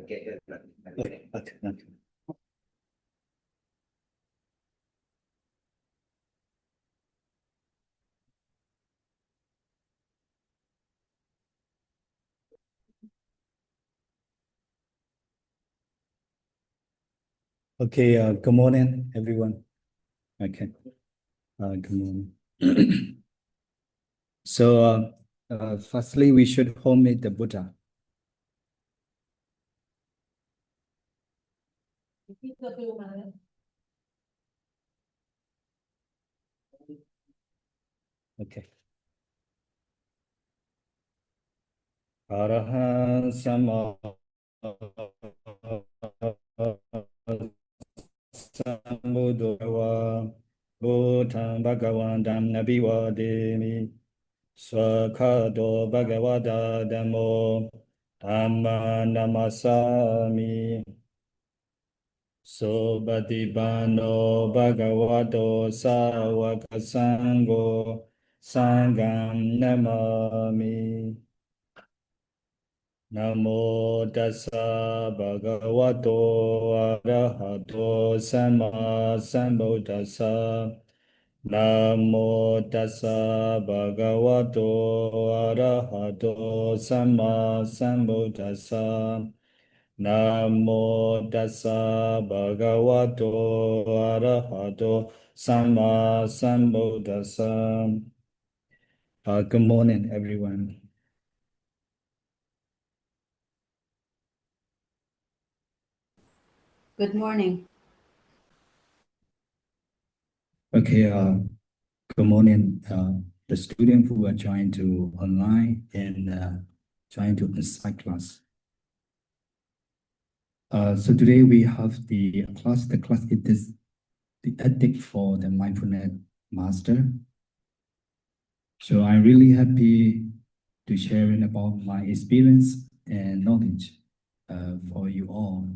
Okay, okay. Okay, good morning, everyone. Okay, good morning. So, firstly, we should homemade the Buddha. Okay. Arahant Sama Sambuddhava Bhutan Bhagavandam Nabhivademi Swakhato Bhagavata Dhammo Dhamma Namasami Sobhatipano Bhagavato Sāvaka Sangho Sangham Namami Namo tassa bhagavato arahato sama sambuddhassa. Namo tassa bhagavato arahato sama sambuddhassa. Namo tassa bhagavato arahato sama sambuddhassa. Good morning, everyone. Good morning. Okay, good morning, the students who are trying to online and trying to inside class. So today we have the class. The class it is the ethic for the mindfulness master. So I'm really happy to sharing about my experience and knowledge for you all.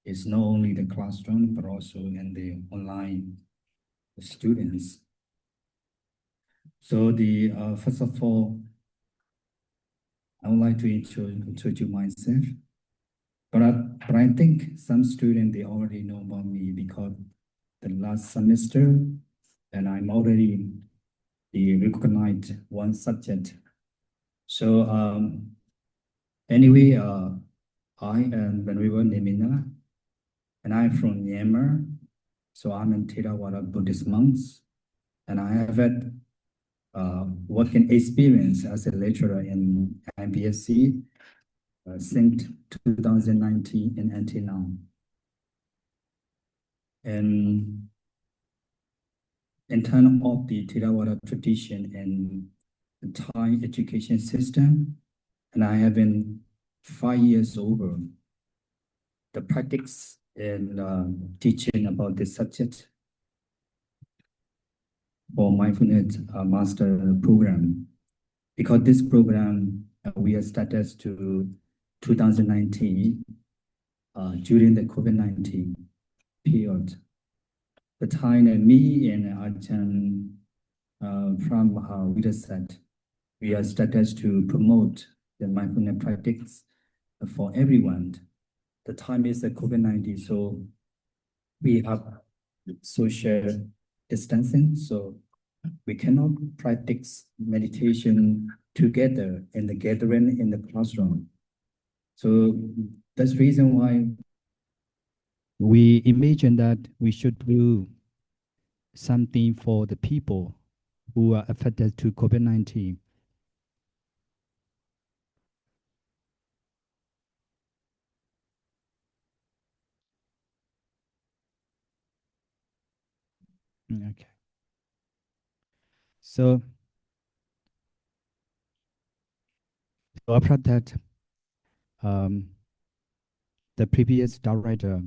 It's not only the classroom but also in the online students. So the first of all, I would like to introduce myself, but I think some students they already know about me because the last semester, and I'm already the recognized one subject. So anyway, I am Venerable Neminda, and I'm from Myanmar. So I'm in Theravada Buddhist monks, and I have had working experience as a lecturer in MBSC since 2019 and until now. And in terms of the Theravada tradition and the Thai education system, and I have been 5 years over the practice and teaching about this subject for mindfulness master program. Because this program we have started to 2019 during the COVID-19 period. The time that me and Ajahn from Widerset, we are started to promote the mindfulness practice for everyone. The time is the COVID-19, so we have social distancing, so we cannot practice meditation together in the gathering in the classroom. So that's the reason why we imagine that we should do something for the people who are affected to COVID-19. Okay. So after that, the previous director,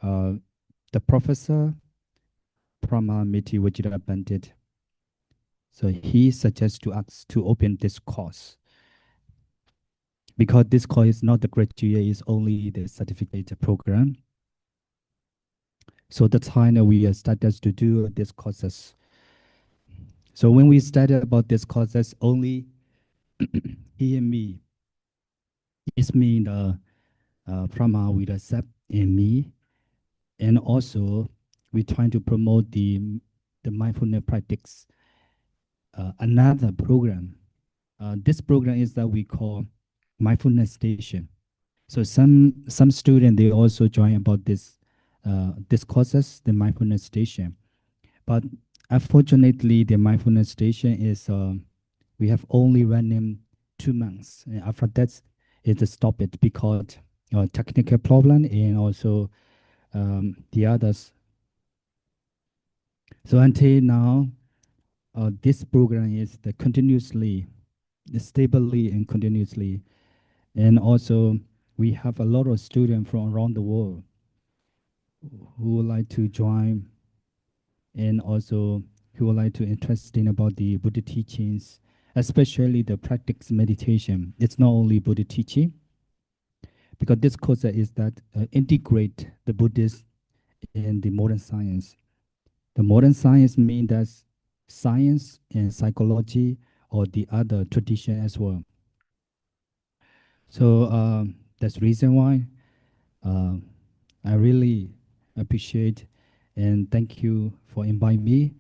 the professor from our meeting, Vajra Bandit, so he suggests to us to open this course. Because this course is not the graduate, it's only the certificate program. So that's how we started to do these courses. So when we started about these courses, only he and me, It's me, the Brahma with a sep in me, and also we're trying to promote the mindfulness practice. Another program. This program is that we call mindfulness station. So some student they also join about this courses, the mindfulness station. But unfortunately, the mindfulness station is we have only running 2 months. And after that, it stop it because technical problem and also the others. So until now, this program is the continuously, stably and continuously, and also we have a lot of students from around the world who would like to join and also who would like to interested about the Buddha teachings, especially the practice meditation. It's not only Buddha teaching, because this course is that integrate the Buddhist and the modern science. The modern science means that science and psychology or the other tradition as well. So that's the reason why uh, I really appreciate and thank you for inviting me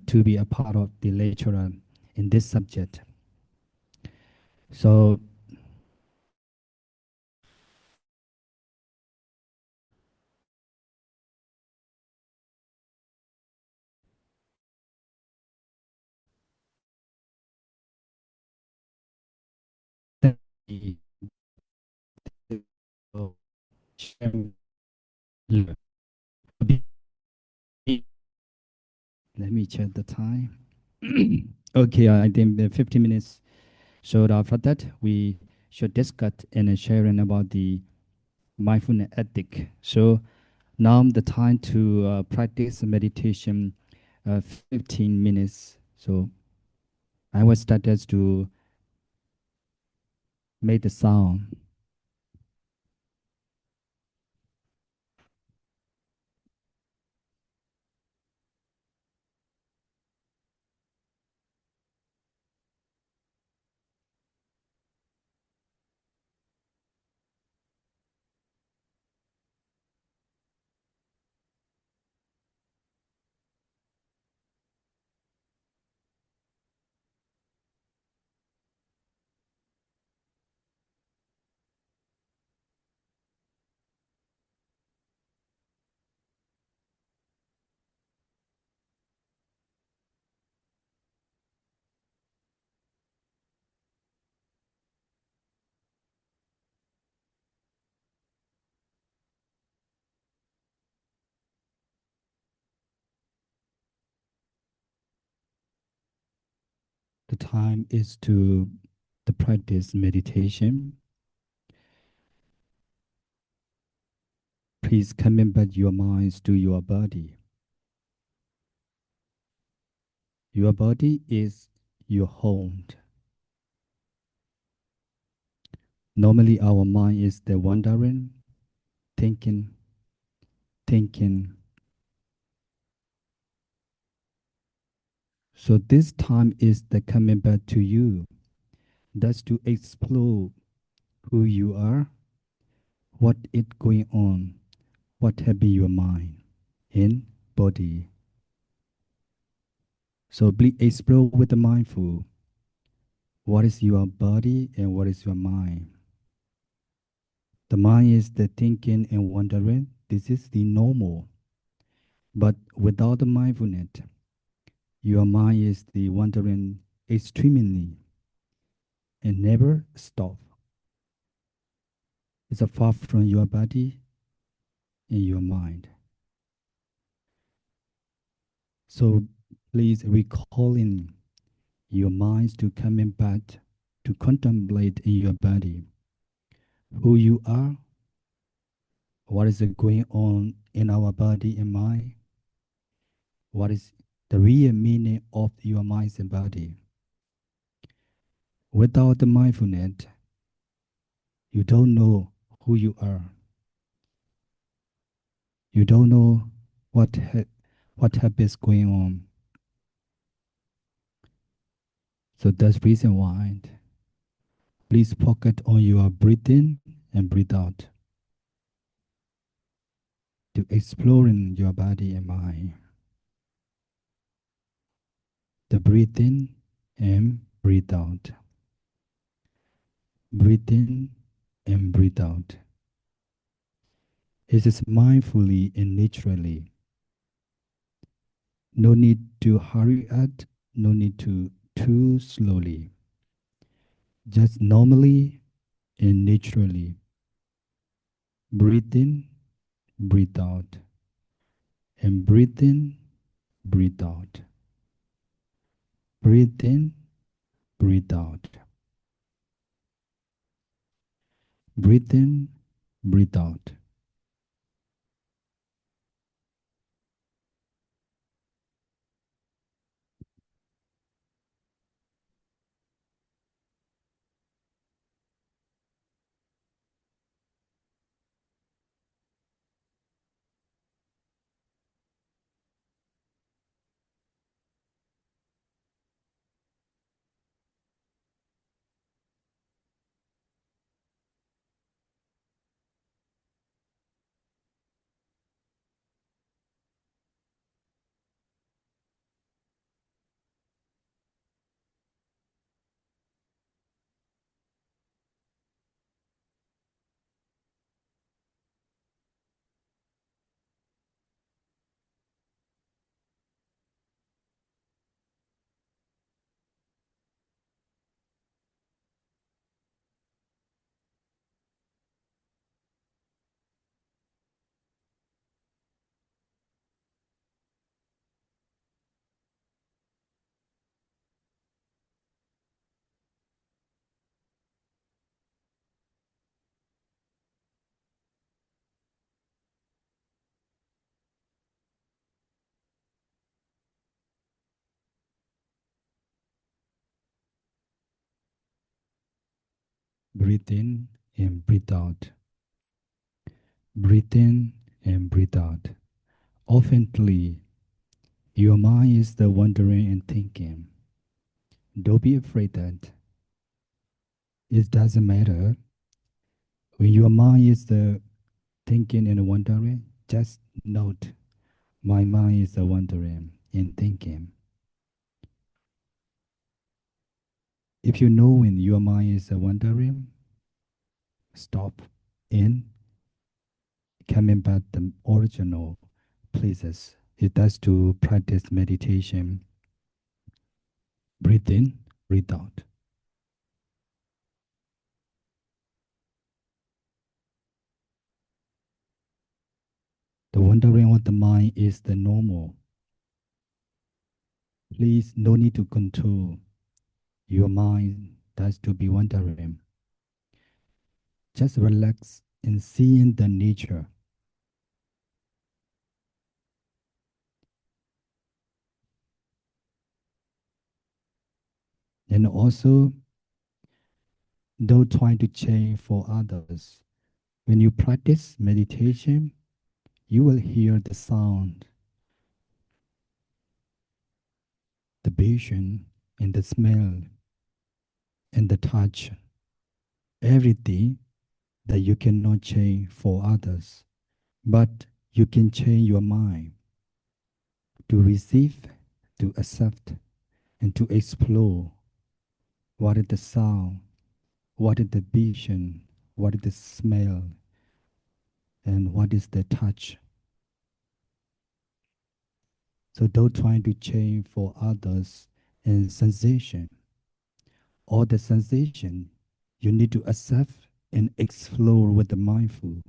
to be a part of the lecture in this subject. So thank you for sharing. Let me check the time. Okay, I think the 15 minutes. So after that, we should discuss and sharing about the mindfulness ethic. So now the time to practice meditation, 15 minutes. So I will start as to make the sound. The time is to the practice meditation. Please coming back your minds to your body. Your body is your home. Normally, our mind is the wandering, thinking, thinking. So this time is the coming back to you. That's to explore who you are, what is going on, what have been your mind and body. So please explore with the mindful. What is your body and what is your mind? The mind is the thinking and wondering. This is the normal. But without the mindfulness, your mind is the wandering extremely and never stop. It's a far from your body and your mind. So please recall in your minds to coming back to contemplate in your body who you are, what is going on in our body and mind, what is the real meaning of your mind and body. Without the mindfulness, you don't know who you are. You don't know what happens going on. So that's reason why Please focus on your breathe in and breathe out to exploring your body and mind. The breathe in and breathe out. Breathe in and breathe out. It is mindfully and naturally. No need to hurry it, no need to too slowly. Just normally and naturally. Breathe in, breathe out. And breathe in, breathe out. Breathe in, breathe out. Breathe in, breathe out. Breathe in and breathe out. Breathe in and breathe out. Oftenly, your mind is the wondering and thinking. Don't be afraid that it doesn't matter. When your mind is the thinking and wondering, just note, my mind is the wondering and thinking. If you know when your mind is wandering, stop and coming back the original places. It does to practice meditation. Breathe in, breathe out. The wandering of the mind is the normal. Please, no need to control your mind. Does to be wandering. Just relax and seeing the nature. And also, don't try to change for others. When you practice meditation, you will hear the sound, the vision, and the smell, and the touch. Everything that you cannot change for others. But you can change your mind to receive, to accept, and to explore what is the sound, what is the vision, what is the smell, and what is the touch. So don't try to change for others and sensation. All the sensation you need to accept and explore with the mindful.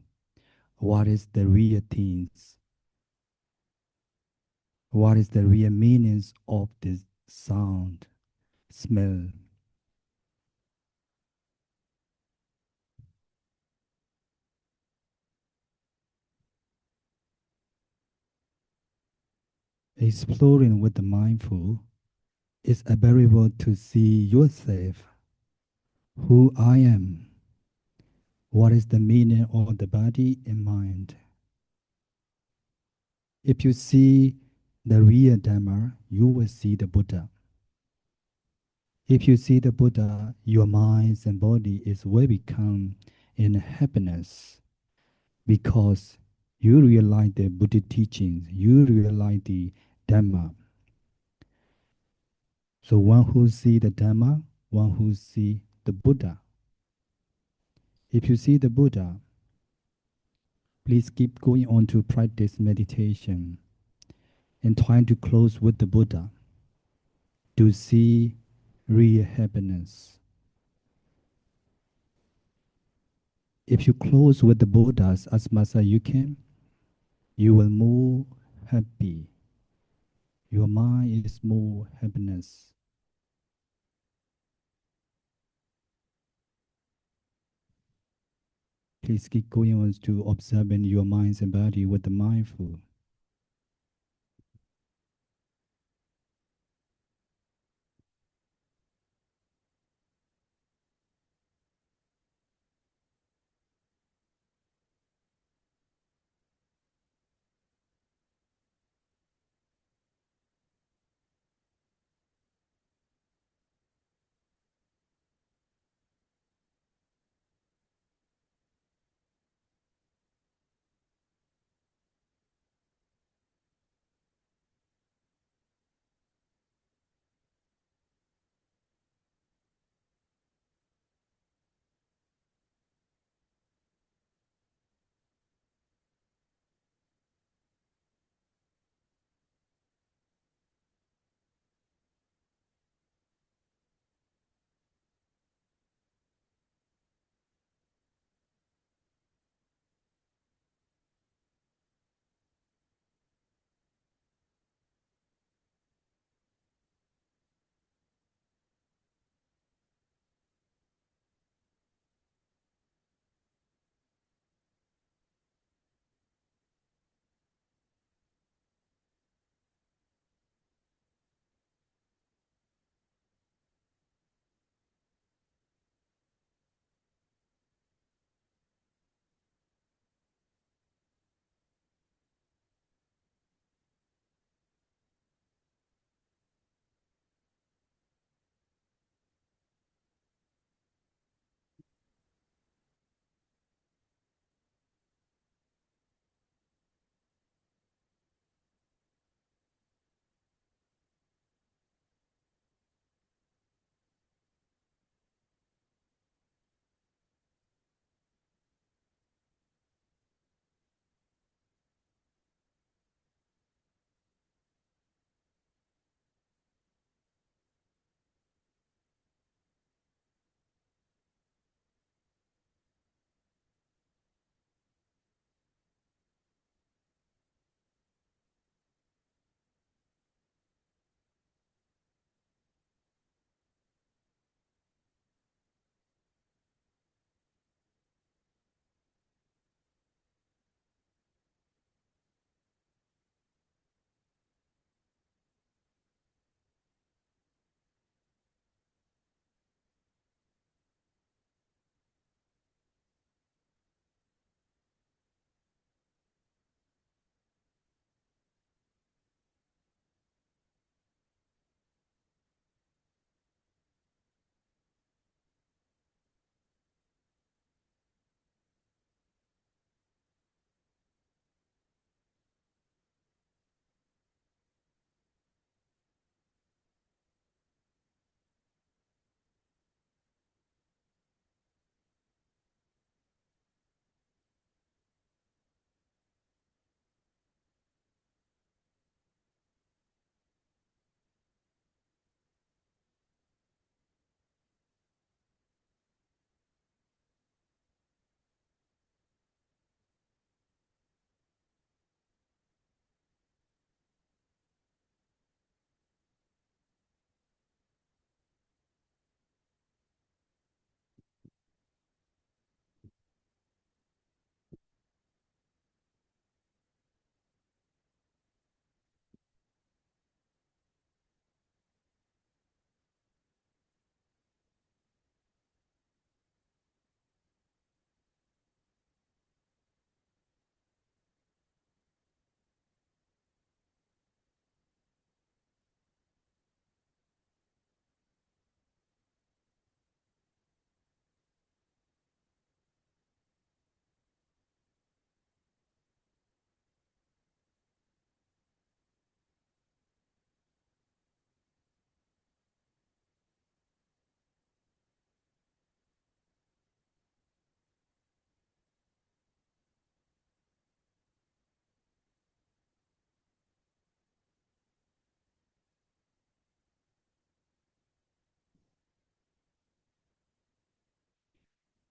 What is the real things? What is the real meanings of this sound, smell? Exploring with the mindful is available to see yourself, who I am, what is the meaning of the body and mind. If you see the real Dharma, you will see the Buddha. If you see the Buddha, your mind and body is will become in happiness because you realize the Buddha teachings, you realize the Dhamma. So one who see the Dhamma, one who see the Buddha. If you see the Buddha, please keep going on to practice meditation and trying to close with the Buddha to see real happiness. If you close with the Buddhas as much as you can, you will more happy. Your mind is more happiness. Please keep going on to observing your minds and body with the mindful.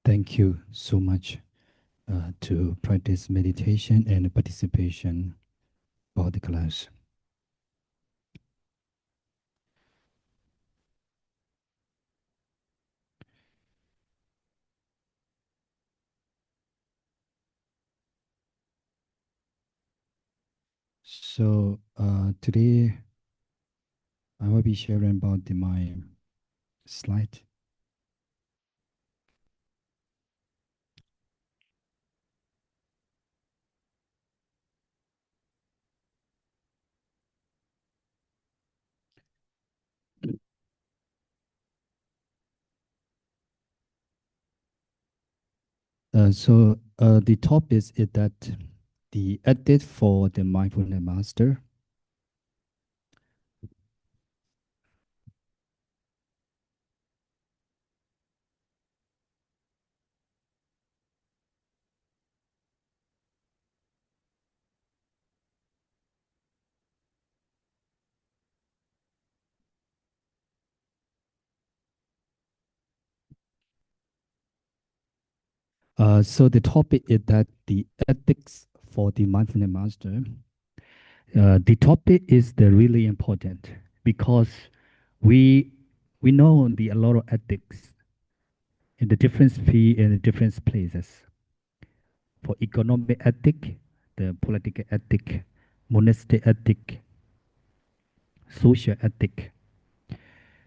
Thank you so much to practice meditation and participation for the class. So today I will be sharing about my slide. The topic is that the edit for the mindfulness master. So the topic is that the ethics for the mindfulness master. The topic is the really important because we we know the a lot of ethics in the different sphere in the different places. For economic ethic, the political ethic, monastic ethic, social ethic.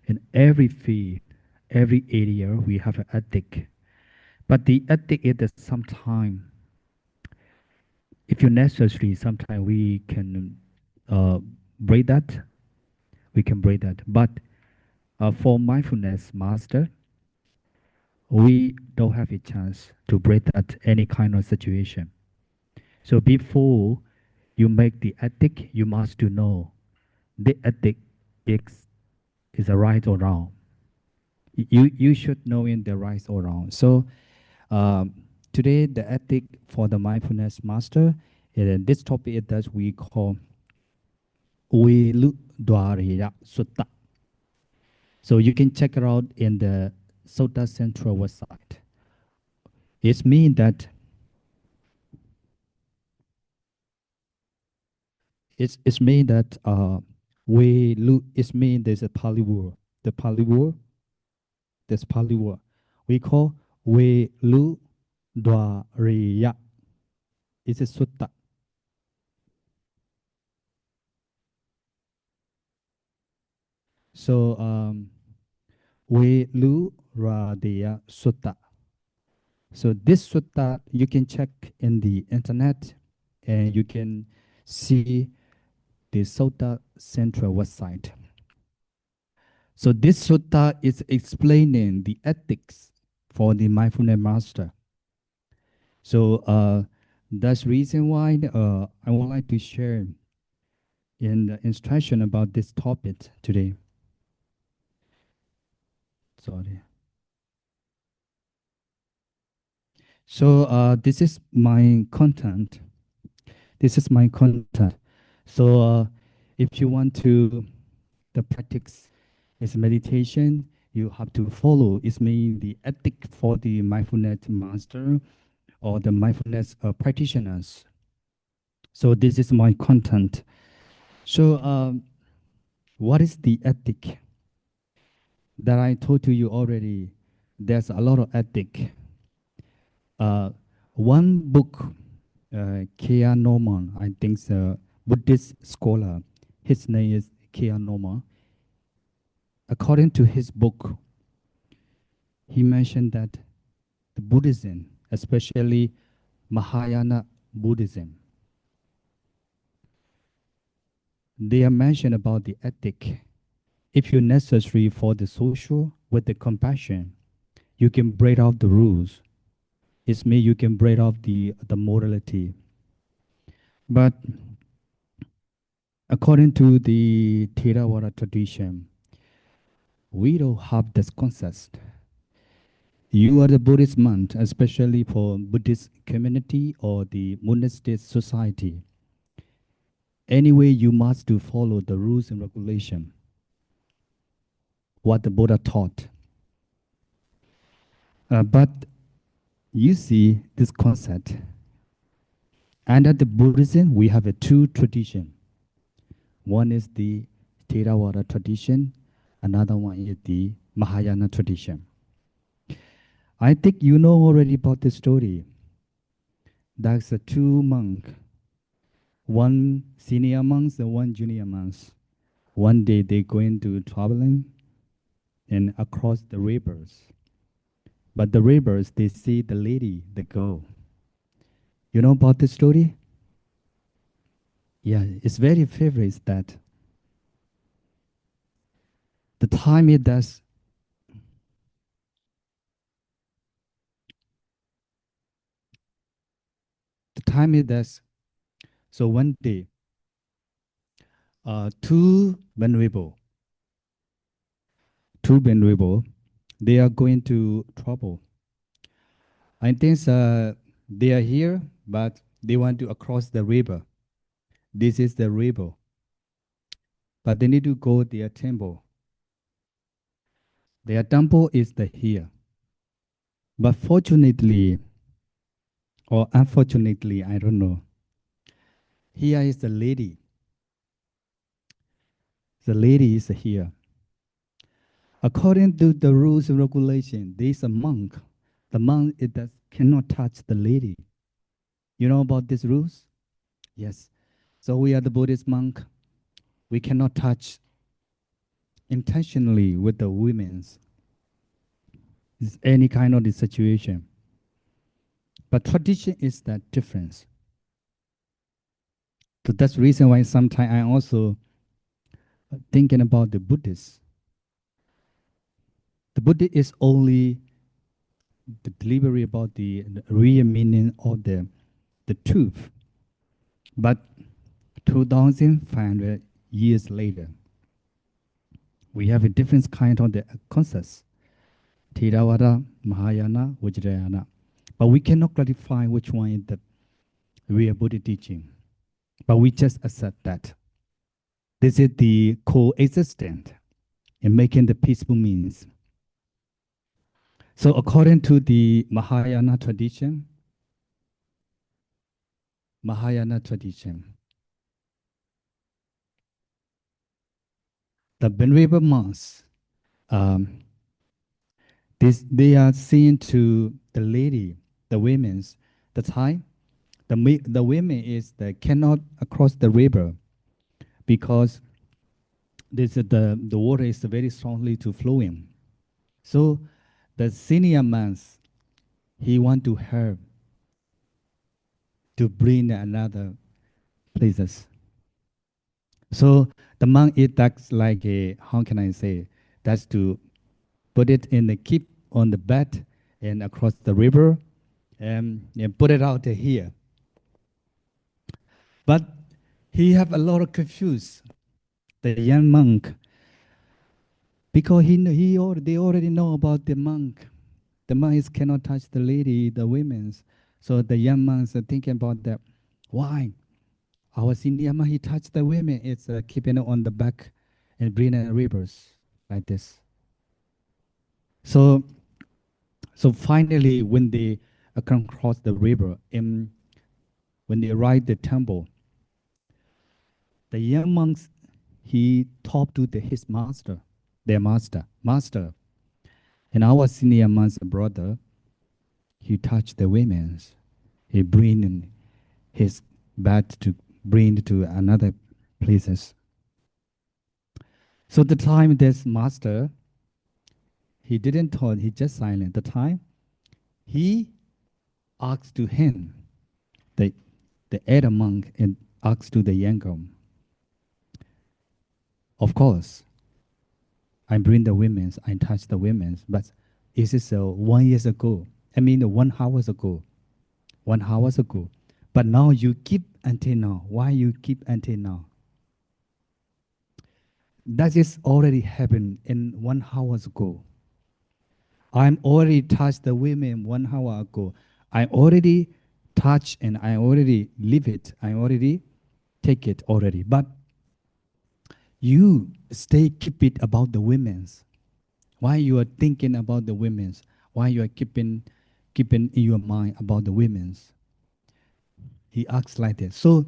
In every field, every area, we have an ethic. But the ethic is that sometimes, if you necessary, sometimes we can uh, break that. We can break that. But for mindfulness master, we don't have a chance to break that any kind of situation. So before you make the ethic, you must to know the ethic is a right or wrong. You should know in the right or wrong. So um, today the ethic for the mindfulness master, this topic is that we call Uelu Dwariya Sutta. So you can check it out in the Sutta Central website. It means that it's mean that we look. It mean there's a Pali word. The Pali word, this Pali word, we call we lu dwariya. It's a sutta. So we lu radiya sutta. So this sutta you can check in the internet, and you can see the Sutta Central website. So this sutta is explaining the ethics for the mindfulness master. So that's reason why I would like to share in the instruction about this topic today. Sorry. So this is my content. This is my content. So if you want to the practice is meditation, you have to follow. It's mean the ethic for the mindfulness master or the mindfulness practitioners. So this is my content. So what is the ethic that I told to you already? There's a lot of ethic. One book, Kea Norman, I think the Buddhist scholar, his name is Kea Norman. According to his book, he mentioned that the Buddhism, especially Mahayana Buddhism, they are mentioned about the ethic. If you're necessary for the social with the compassion, you can break out the rules. It's me, you can break out the morality. But according to the Theravada tradition, we don't have this concept. You are the Buddhist monk, especially for Buddhist community or the monastic society. Anyway, you must to follow the rules and regulation, what the Buddha taught. But you see this concept. Under the Buddhism, we have a two tradition. One is the Theravada tradition, another one is the Mahayana tradition. I think you know already about the story. There's a two monk, one senior monks and one junior monks. One day they going to traveling and across the rivers. But the rivers, they see the lady, the girl. You know about the story? Yeah, it's very favorite that the time it does, the time it does. So one day, two two venerable, they are going to travel. I think they are here, but they want to cross the river. This is the river, but they need to go their temple. Their temple is the here. But fortunately, or unfortunately, I don't know. Here is the lady. The lady is here. According to the rules and regulation, there is a monk. The monk cannot touch the lady. You know about these rules? Yes. So we are the Buddhist monk. We cannot touch intentionally with the women's. It's any kind of the situation. But tradition is that difference. So that's the reason why sometimes I also thinking about the Buddhists. The Buddha is only the delivery about the real meaning of the truth. But 2,500 years later, we have a different kind of the concepts. Theravada, Mahayana, Vajrayana. But we cannot clarify which one is the real Buddha teaching. But we just accept that. This is the coexistent in making the peaceful means. So according to the Mahayana tradition, the venerable monks, um, they are seen to the lady, the women's, the time. The women is that cannot cross the river because the water is very strongly to flowing. So the senior monks, he want to help to bring another places. So the monk it that's like a how can I say that's to put it in the keep on the bed and across the river and put it out here. But he have a lot of confused the young monk because they already know about the monk. The monks cannot touch the lady, the women's. So the young monks are thinking about that. Why? Our senior monk he touched the women. It's keeping it on the back and bringing rivers like this. So so finally, when they come across the river, and when they arrive the temple, the young monks he talked to his master, their master, and our senior monk's brother, he touched the women's. He bring in his bat to bring to another places. So the time this master, he didn't talk, he just silent. The time he asked to him, the the elder monk and asked to the younger. Of course, I bring the women's, I touch the women's, but is this 1 year ago? I mean, 1 hour ago, 1 hour ago. But now you keep until now. Why you keep until now? That is already happened in 1 hour ago. I'm already touched the women 1 hour ago. I already touch and I already live it. I already take it already. But you stay keep it about the women's. Why you are thinking about the women's? Why you are keeping keeping in your mind about the women's. He acts like this. So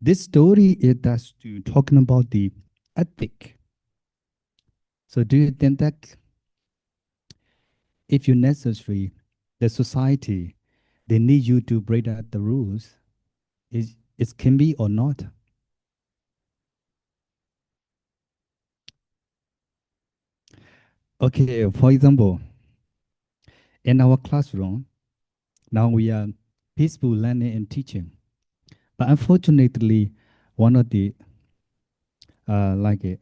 this story is that's to talking about the ethic. So do you think that if you necessary, the society, they need you to break out the rules, it can be or not? Okay, for example, in our classroom, now we are peaceful learning and teaching. But unfortunately, one of the like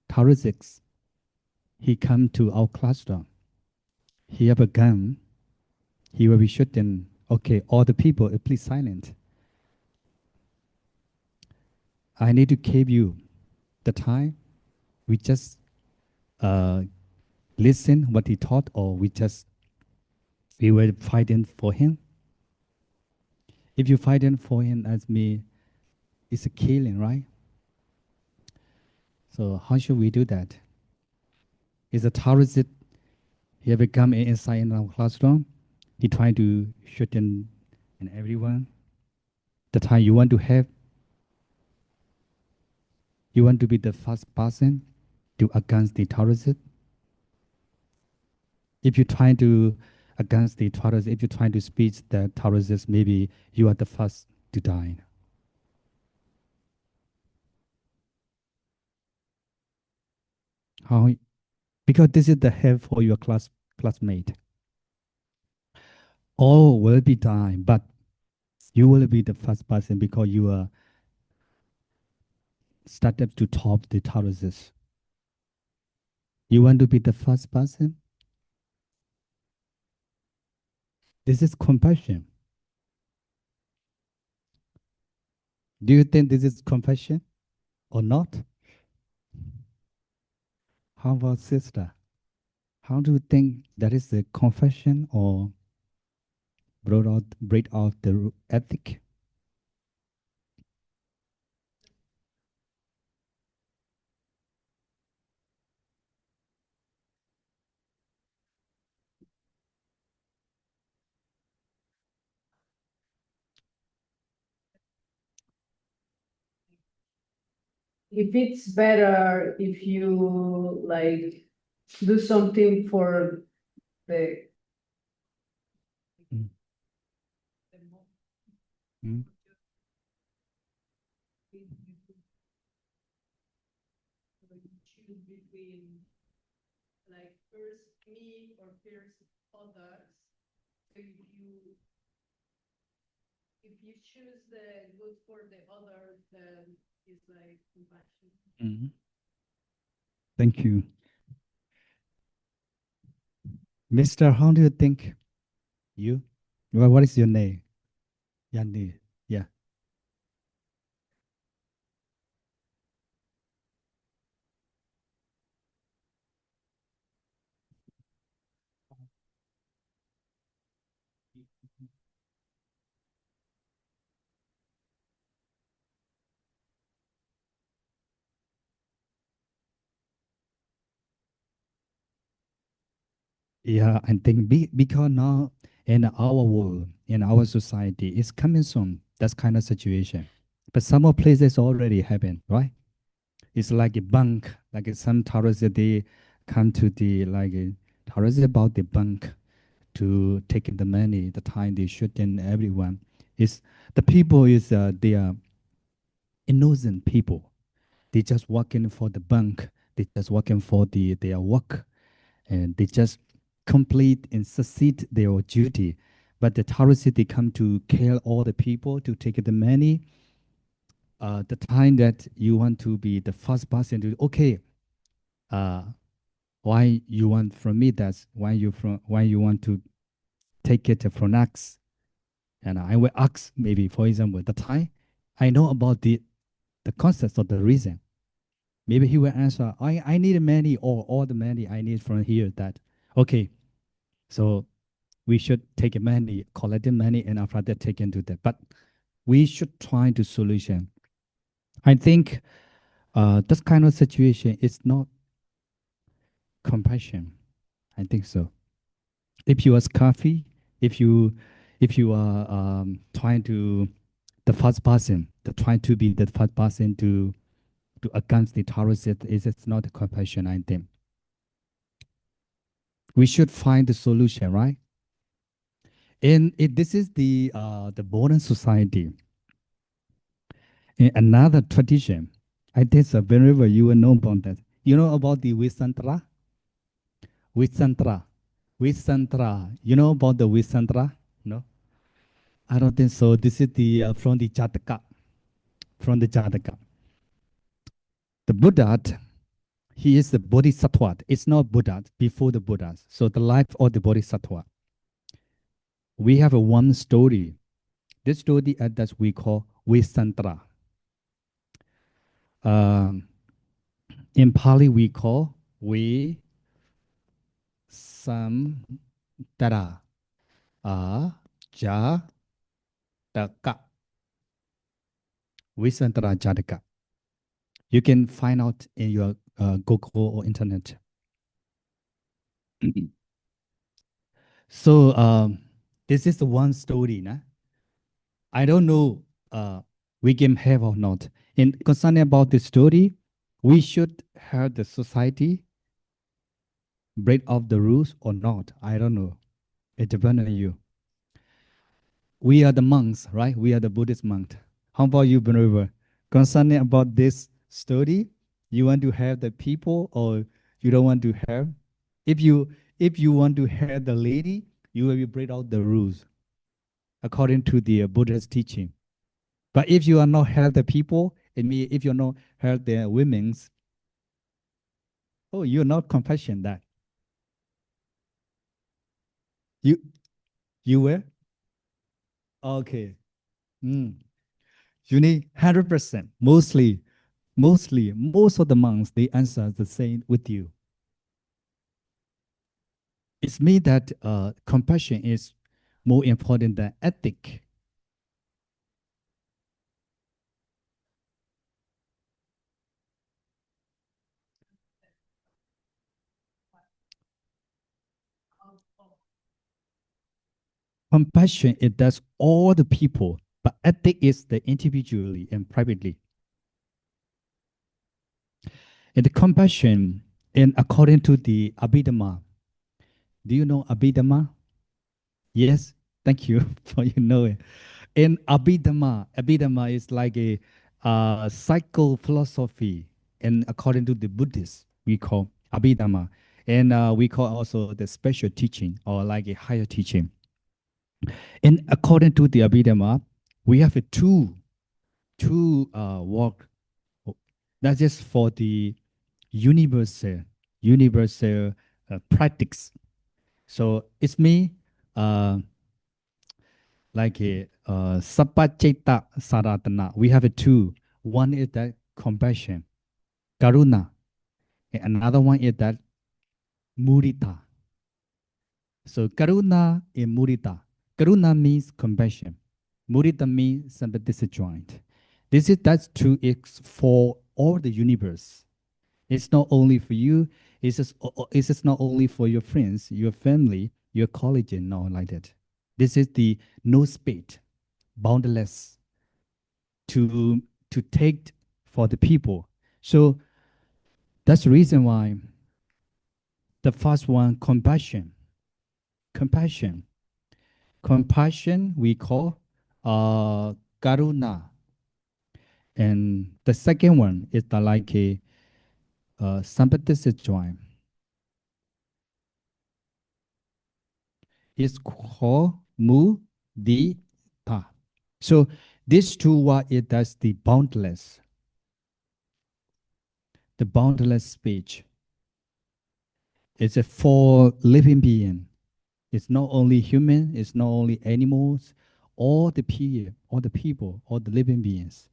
terrorists, he come to our classroom. He have a gun. He will be shooting. Okay, all the people, please silent. I need to keep you the time. We just uh, listen what he taught, or we were fighting for him. If you fighting for him, as me, it's a killing, right? So how should we do that? Is a terrorist? He have come inside in our classroom. He trying to shoot in everyone. The time you want to have, you want to be the first person to against the terrorist. If you try to against the terrorists, if you try to speak the terrorists, maybe you are the first to die. How? Because this is the help for your classmate. All will be dying, but you will be the first person because you are started to top the terrorists. You want to be the first person? This is compassion. Do you think this is compassion or not? How about sister? How do you think that is a confession or break out the ethic? If it's better if you like do something for the Mm. Mm. choose between like first me or first others. So if you choose the good for the other, then it's like compassion. Mhm. Thank you. Mister, how do you think? You? Well, what is your name? Yanni. Yeah. Yeah, I think because now in our world, in our society, it's coming soon, that kind of situation. But some of places already happen, right? It's like a bank, like some terrorists, they come to the like terrorists about the bank to take the money, the time they shoot in everyone. It's the people is they are innocent people. They just working for the bank. They just working for their work, and they just complete and succeed their duty. But the terrorists they come to kill all the people to take the money. The time that you want to be the first person to okay, uh, why you want from me? That's why you want to take it from us. And I will ask maybe for example the time I know about the concept of the reason. Maybe he will answer, I need money or all the money I need from here that, okay, so we should take money, collect the money, and after that take into that. But we should try to solution. I think this kind of situation is not compassion. I think so. If you ask coffee, If you are trying to the first person, trying to be the first person to against the terrorists, it's not a compassion, I think. We should find the solution, right? And this is the modern society. In another tradition, I think whenever you will know about that. You know about the Visantra? Visantra. Visantra. You know about the Visantra? No? I don't think so. This is the from the Jataka. From the Jataka. The Buddha, he is the Bodhisattva. It's not Buddha, before the Buddhas. So the life of the Bodhisattva. We have a one story. This story that we call Visantra. In Pali, we call Visantara. Jataka. Visantara Jataka. You can find out in your Google or internet. So this is the one story. Nah? I don't know we can have or not. In concerning about this story, we should have the society break off the rules or not. I don't know. It depends on you. We are the monks, right? We are the Buddhist monks. How about you, Benuva? Concerning about this story, you want to have the people or you don't want to have? If you want to have the lady, you will break out the rules according to the Buddhist teaching. But if you are not have the people, if you not have the women's, oh, you're not compassion that. You were? Okay. Mm. You need 100%. Mostly, most of the monks, they answer the same with you. It's me that compassion is more important than ethic. Compassion, it does all the people, but ethic is the individually and privately. And the compassion, and according to the Abhidhamma, do you know Abhidhamma? Yes, thank you for you know it. In Abhidhamma is like a psycho philosophy, and according to the Buddhists, we call Abhidhamma, and we call also the special teaching or like a higher teaching. And according to the Abhidhamma, we have a two work. That is for the universal practice. So it's me, like a Sapacheta Saratana. We have a two. One is that compassion, karuna, and another one is that mudita. So karuna and mudita. Karuna means compassion. Mudita means sympathetic joint. That's true. It's for all the universe. It's not only for you. It's just not only for your friends, your family, your colleague, and all like that. This is the no space, boundless to take for the people. So that's the reason why the first one, compassion. Compassion. Compassion we call karuna. And the second one is the like a sympathetic joint. It's called mudita. So these two, what it does, the boundless speech. It's a for living being. It's not only human, it's not only animals, all the people, all the living beings.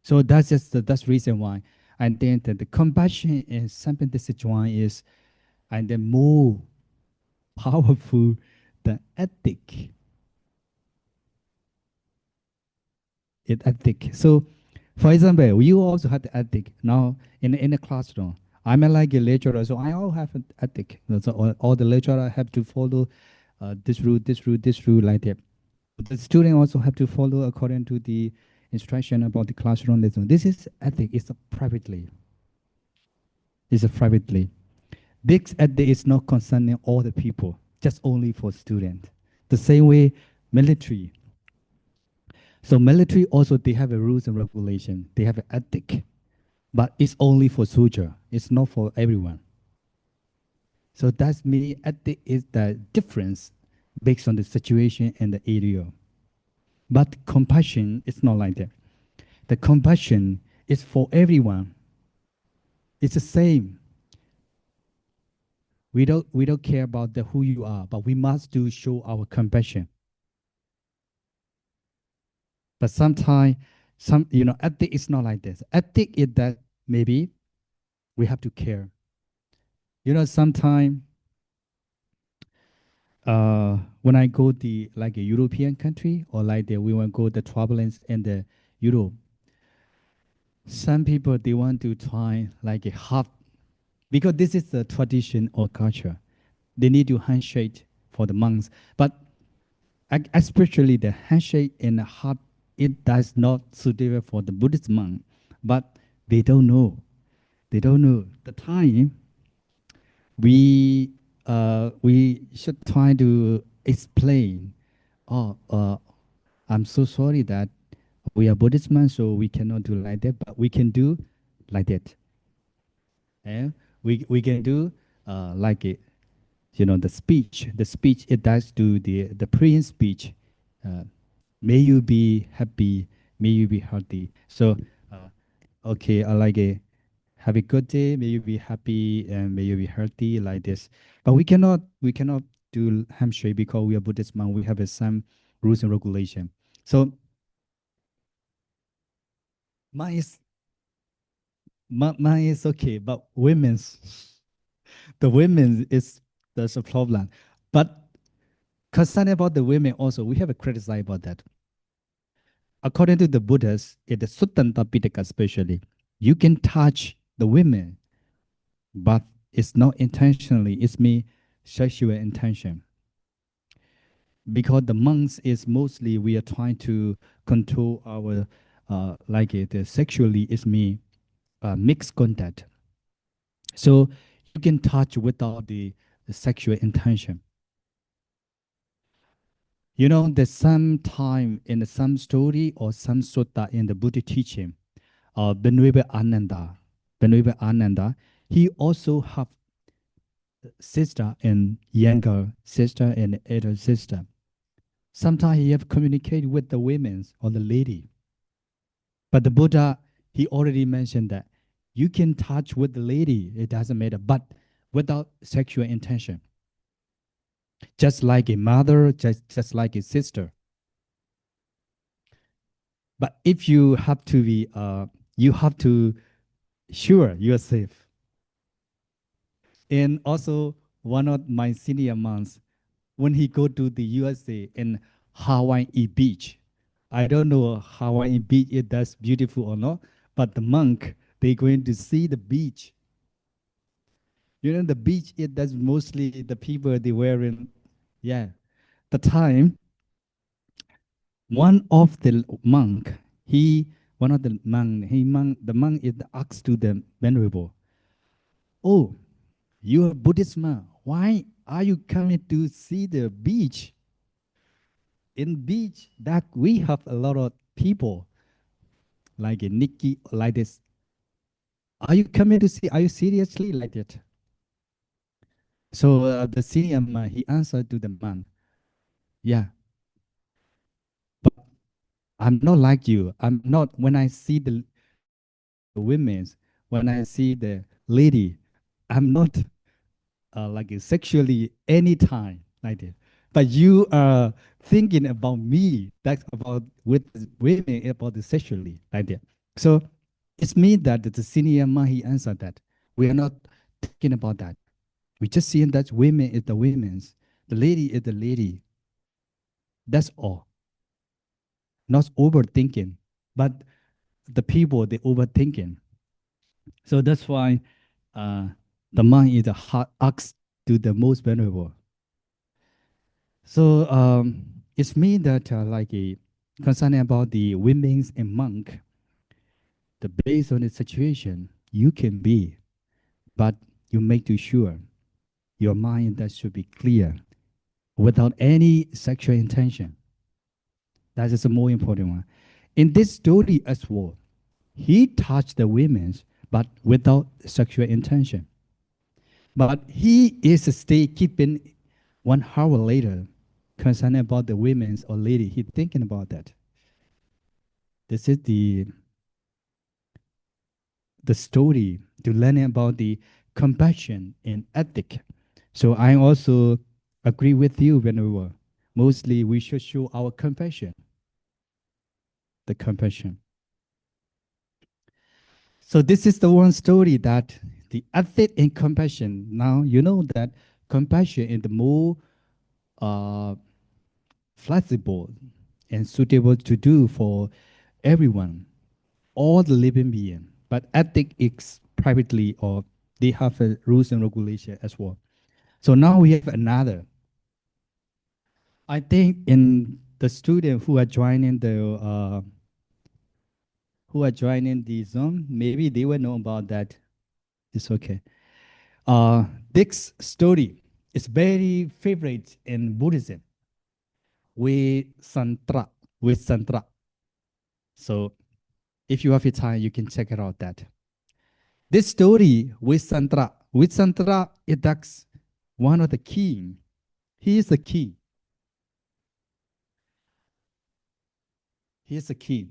So that's that's the reason why I think that the compassion and sympathetic joint is and the more powerful than ethic. Ethic. So, for example, you also have the ethic. Now, in the classroom, I'm like a lecturer, so I all have an ethic. So all the lecturer have to follow this rule, like that. The student also have to follow according to the instruction about the classroom lesson. This is ethic. It's a privately. It's a privately. This ethic is not concerning all the people, just only for student. The same way, military. So military also they have a rules and regulation. They have an ethic, but it's only for soldier. It's not for everyone. So that's me. Ethic is the difference based on the situation and the area. But compassion is not like that. The compassion is for everyone. It's the same. We don't care about the who you are, but we must do show our compassion. But sometimes ethic is not like this. Ethic is that maybe we have to care. Sometimes when I go the like a European country or like we want to go the travelings in the Europe, some people they want to try like a hug because this is the tradition or culture. They need to handshake for the monks, but especially the handshake and the hug, it does not suitable for the Buddhist monk. But they don't know. They don't know the time. We should try to explain. Oh, I'm so sorry that we are Buddhist monks, so we cannot do like that, but we can do like that. And we can do like it, the speech it does to the praying speech. Uh, may you be happy, may you be healthy. So, okay, I like it. Have a good day. May you be happy and may you be healthy like this. But we cannot do handshake because we are Buddhist monk. We have some rules and regulation. So mine is mine is okay, but women's the women is there's a problem. But concern about the women also, we have a criticize about that. According to the Buddhists, in the Suttanta Pitaka especially, you can touch the women, but it's not intentionally, it's me sexual intention. Because the monks is mostly we are trying to control our like it sexually is me mixed contact. So you can touch without the sexual intention. There's some time in some story or some sutta in the Buddha teaching, Venerable Ananda, he also have sister and younger sister and elder sister. Sometimes he have communicated with the women or the lady. But the Buddha, he already mentioned that you can touch with the lady, it doesn't matter, but without sexual intention. Just like a mother, just like a sister. But if you have to be, you have to sure you are safe. And also, one of my senior monks, when he go to the USA in Hawaii Beach, I don't know Hawaii Beach it does beautiful or not, but the monk they going to see the beach. The beach it does mostly the people they wearing, yeah. The time one of the monk, he one of the monk is asked to the venerable, oh, you are Buddhist monk. Why are you coming to see the beach? In beach, that we have a lot of people like a Nikki like this. Are you coming to see? Are you seriously like that? So the senior man he answered to the man, yeah, but I'm not like you. I'm not. When I see the women, when I see the lady, I'm not like sexually anytime like that. But you are thinking about me, that's about with women about the sexually like that. So it's me that the senior man he answered that. We are not thinking about that. We just seeing that women is the women's, the lady is the lady. That's all. Not overthinking, but the people they overthinking. So that's why uh, the mind is the heart acts to the most vulnerable. So it's me that concerning about the women's and monk, the based on the situation, you can be, but you make to sure your mind that should be clear without any sexual intention. That is the more important one. In this story as well, he touched the women, but without sexual intention. But he is stay keeping 1 hour later, concerned about the women's or lady. He thinking about that. This is the story to learn about the compassion and ethic. So I also agree with you, Venerable. Mostly we should show our compassion. The compassion. So this is the one story that the ethic and compassion. Now you know that compassion is the more uh, flexible and suitable to do for everyone, all the living being. But ethic is privately or they have a rules and regulation as well. So now we have another. I think in the student who are joining the Zoom, maybe they will know about that. It's okay. This story is very favorite in Buddhism. With Santra, with Santra. So if you have a time, you can check it out. That this story with Santra, it that's one of the king. He is the king. He is the king.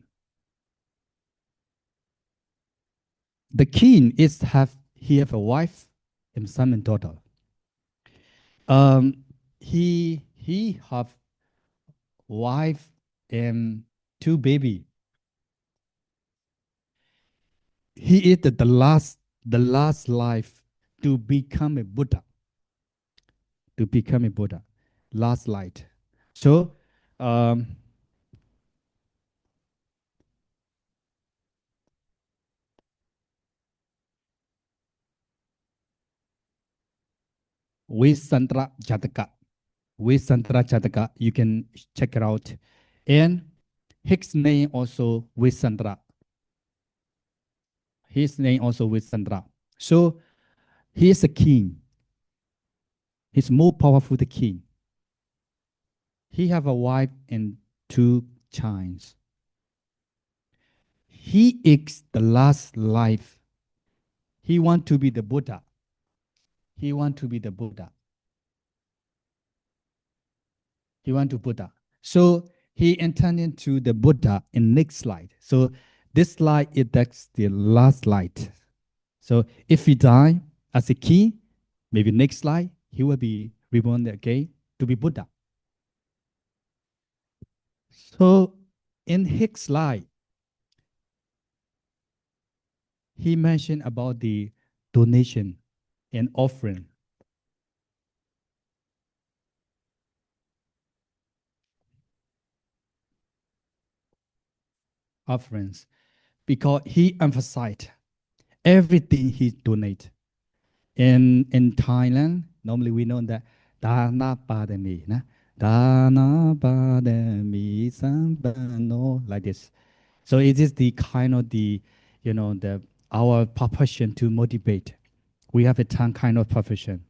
The king is have a wife and son and daughter. Um, he have wife and 2 baby. He is the last life to become a Buddha. To become a Buddha, last light. So um, with Santra Jataka. With Santra Jataka, you can check it out. And his name also with Santra. His name also with Santra. So he is a king. He's more powerful the king. He have a wife and 2 children. He is the last life. He want to be the Buddha. He want to be the Buddha. He want to Buddha. So he intended to the Buddha in next slide. So this slide is that's the last slide. So if he die as a king, maybe next slide he will be reborn again to be Buddha. So in his slide, he mentioned about the donation and offering. Offerings, because he emphasized everything he donate. In Thailand, normally we know that Dana Padami, na? Dana Padami Sambano, like this. So it is the kind of the our profession to motivate. We have a 10 kind of profession.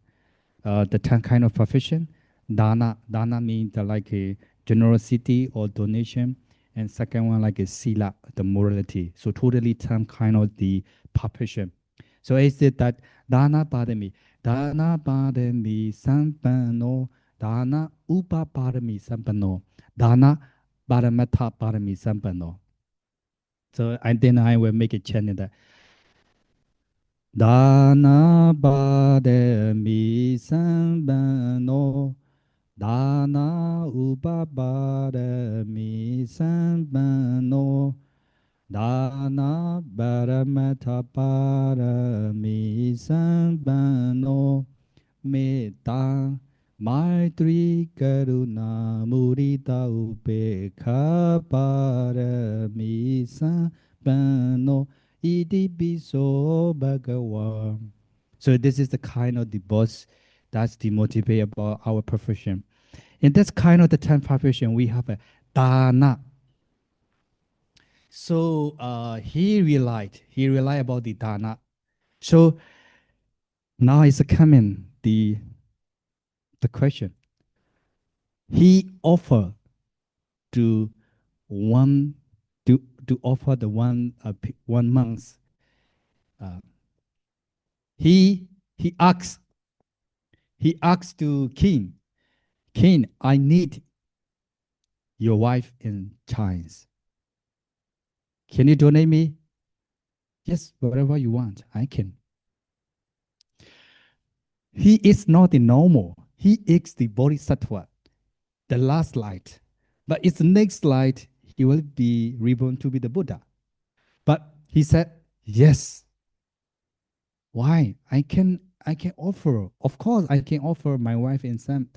The 10 kind of profession, dana means like a generosity or donation, and second one like a sila, the morality. So totally 10 kind of the profession. So is it that dana padami sampano, dana upa padami sampano, dana paramata padami sampano. So and then I will make a chant that dana padami sampano. Dana upaparami sampano, Dana paramata parami sampano, Metta Maitri Karuna Mudita Upekha parami sampano, Iti piso bhagavan. So this is the kind of the boss that's the motivate about our profession. In this kind of the 10 vibration, we have a dana. So he relied about the dana. So now is coming the question. He offered to one to offer the one month. Uh, he he asked to King, I need your wife in Chinese. Can you donate me? Yes, whatever you want, I can. He is not the normal. He is the bodhisattva, the last light. But it's the next light, he will be reborn to be the Buddha. But he said, yes. Why? I can offer. Of course, I can offer my wife and son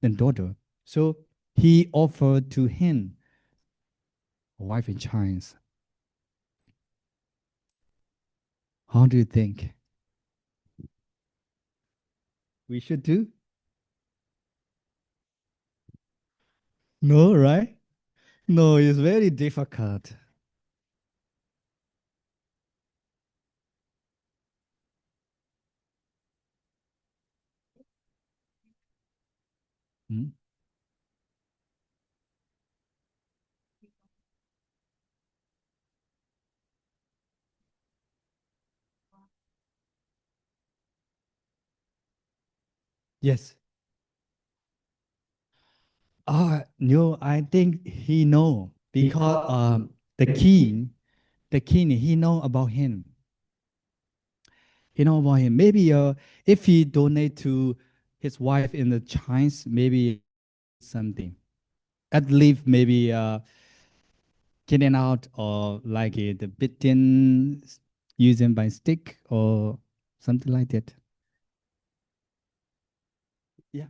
and daughter. So he offered to him a wife in Chinese. How do you think we should do? No, right? No, it's very difficult. Hmm? Yes. No, I think he know because the king, he know about him. He know about him. Maybe if he donate to his wife in the Chinese, maybe something. At least maybe getting out or like the bitten using by stick or something like that. Yeah.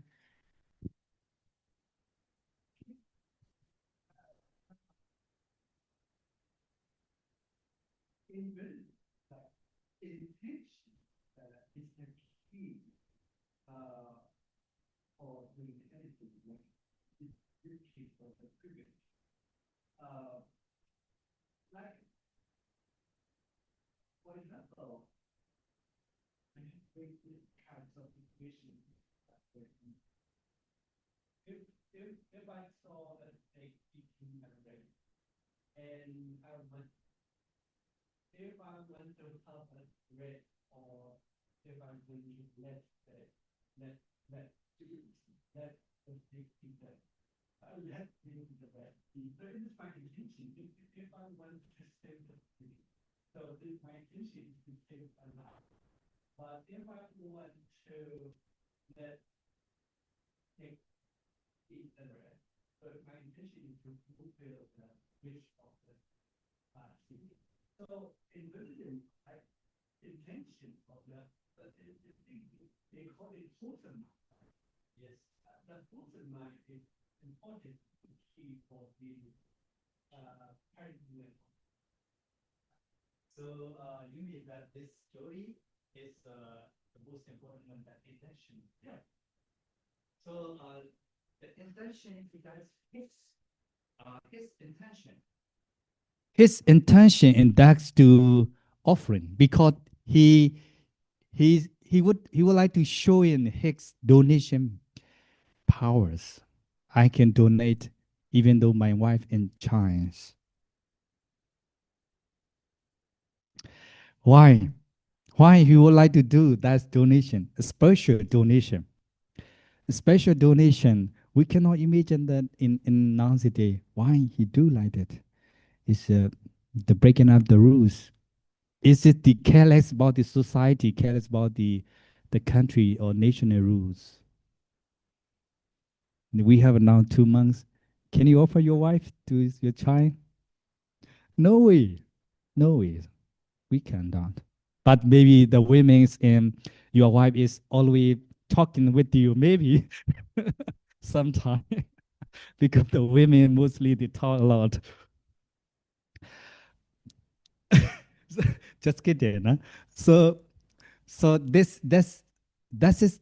His intention in that to offering because he would like to show in his donation powers. I can donate even though my wife in China. Why? Why he would like to do that donation, a special donation? A special donation. We cannot imagine that in nowadays. Why he do like that? It's the breaking up the rules. Is it the careless about the society, careless about the country or national rules? We have now 2 months. Can you offer your wife to your child? No way. No way. We cannot. But maybe the women's and your wife is always talking with you, maybe sometime because the women mostly they talk a lot. Just kidding. Huh? So this is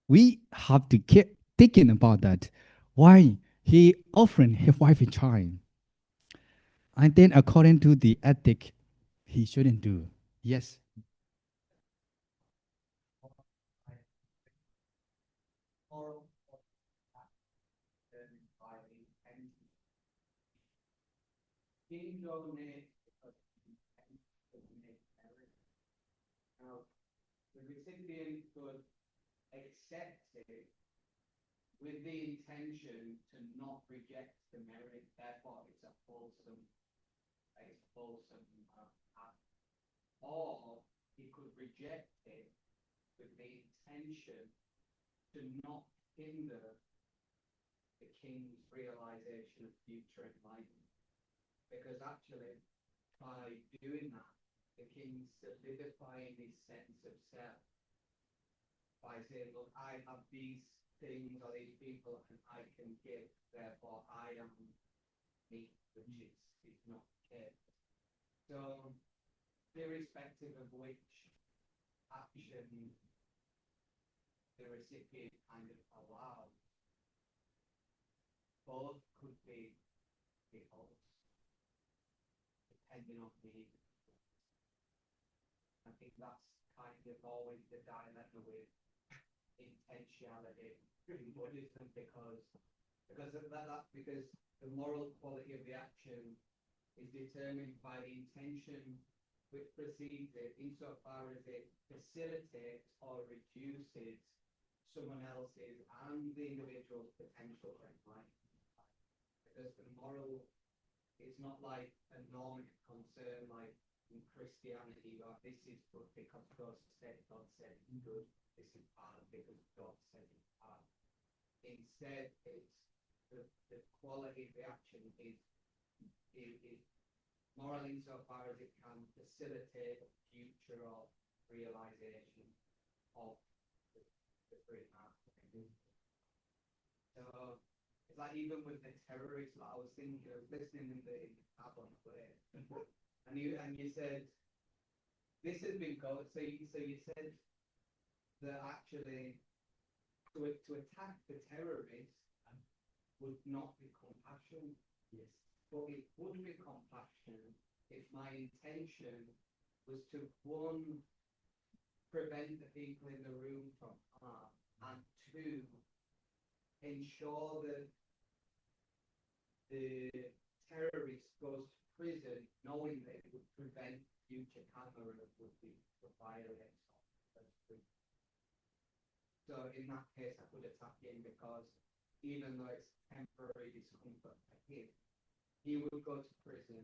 we have to keep thinking about that. Why he offering his wife a child, and then according to the ethic, he shouldn't do. Yes. Now, the recipient could accept it with the intention to not reject the merit. Therefore, it's a wholesome act. Or he could reject it with the intention to not hinder the king's realization of future enlightenment. Because actually, by doing that, the king's solidifying his sense of self by saying, look, I have these things or these people and I can give, therefore I am me, which is not care. So, irrespective of which action the recipient kind of allows, both could be false, depending on the. I think that's kind of always the dilemma with intentionality in Buddhism because of that because the moral quality of the action is determined by the intention which precedes it insofar as it facilitates or reduces someone else's and the individual's potential for enlightenment. Because the moral is not like a normative concern like in Christianity, where this is good because God said it's good, this is bad because God said it's bad. Instead, it's the quality of the action is moral insofar as it can facilitate a future of realization of the free heart. So it's like even with the terrorists, like I was listening in the cab on the way, and you said this has been going. So you said that actually to attack the terrorists would not be compassion. Yes. But it would be compassion if my intention was to, one, prevent the people in the room from harm, and two, ensure that the terrorist goes to prison knowing that it would prevent future karma and would be violence. So in that case, I could attack him because even though it's temporary discomfort for him, he would go to prison.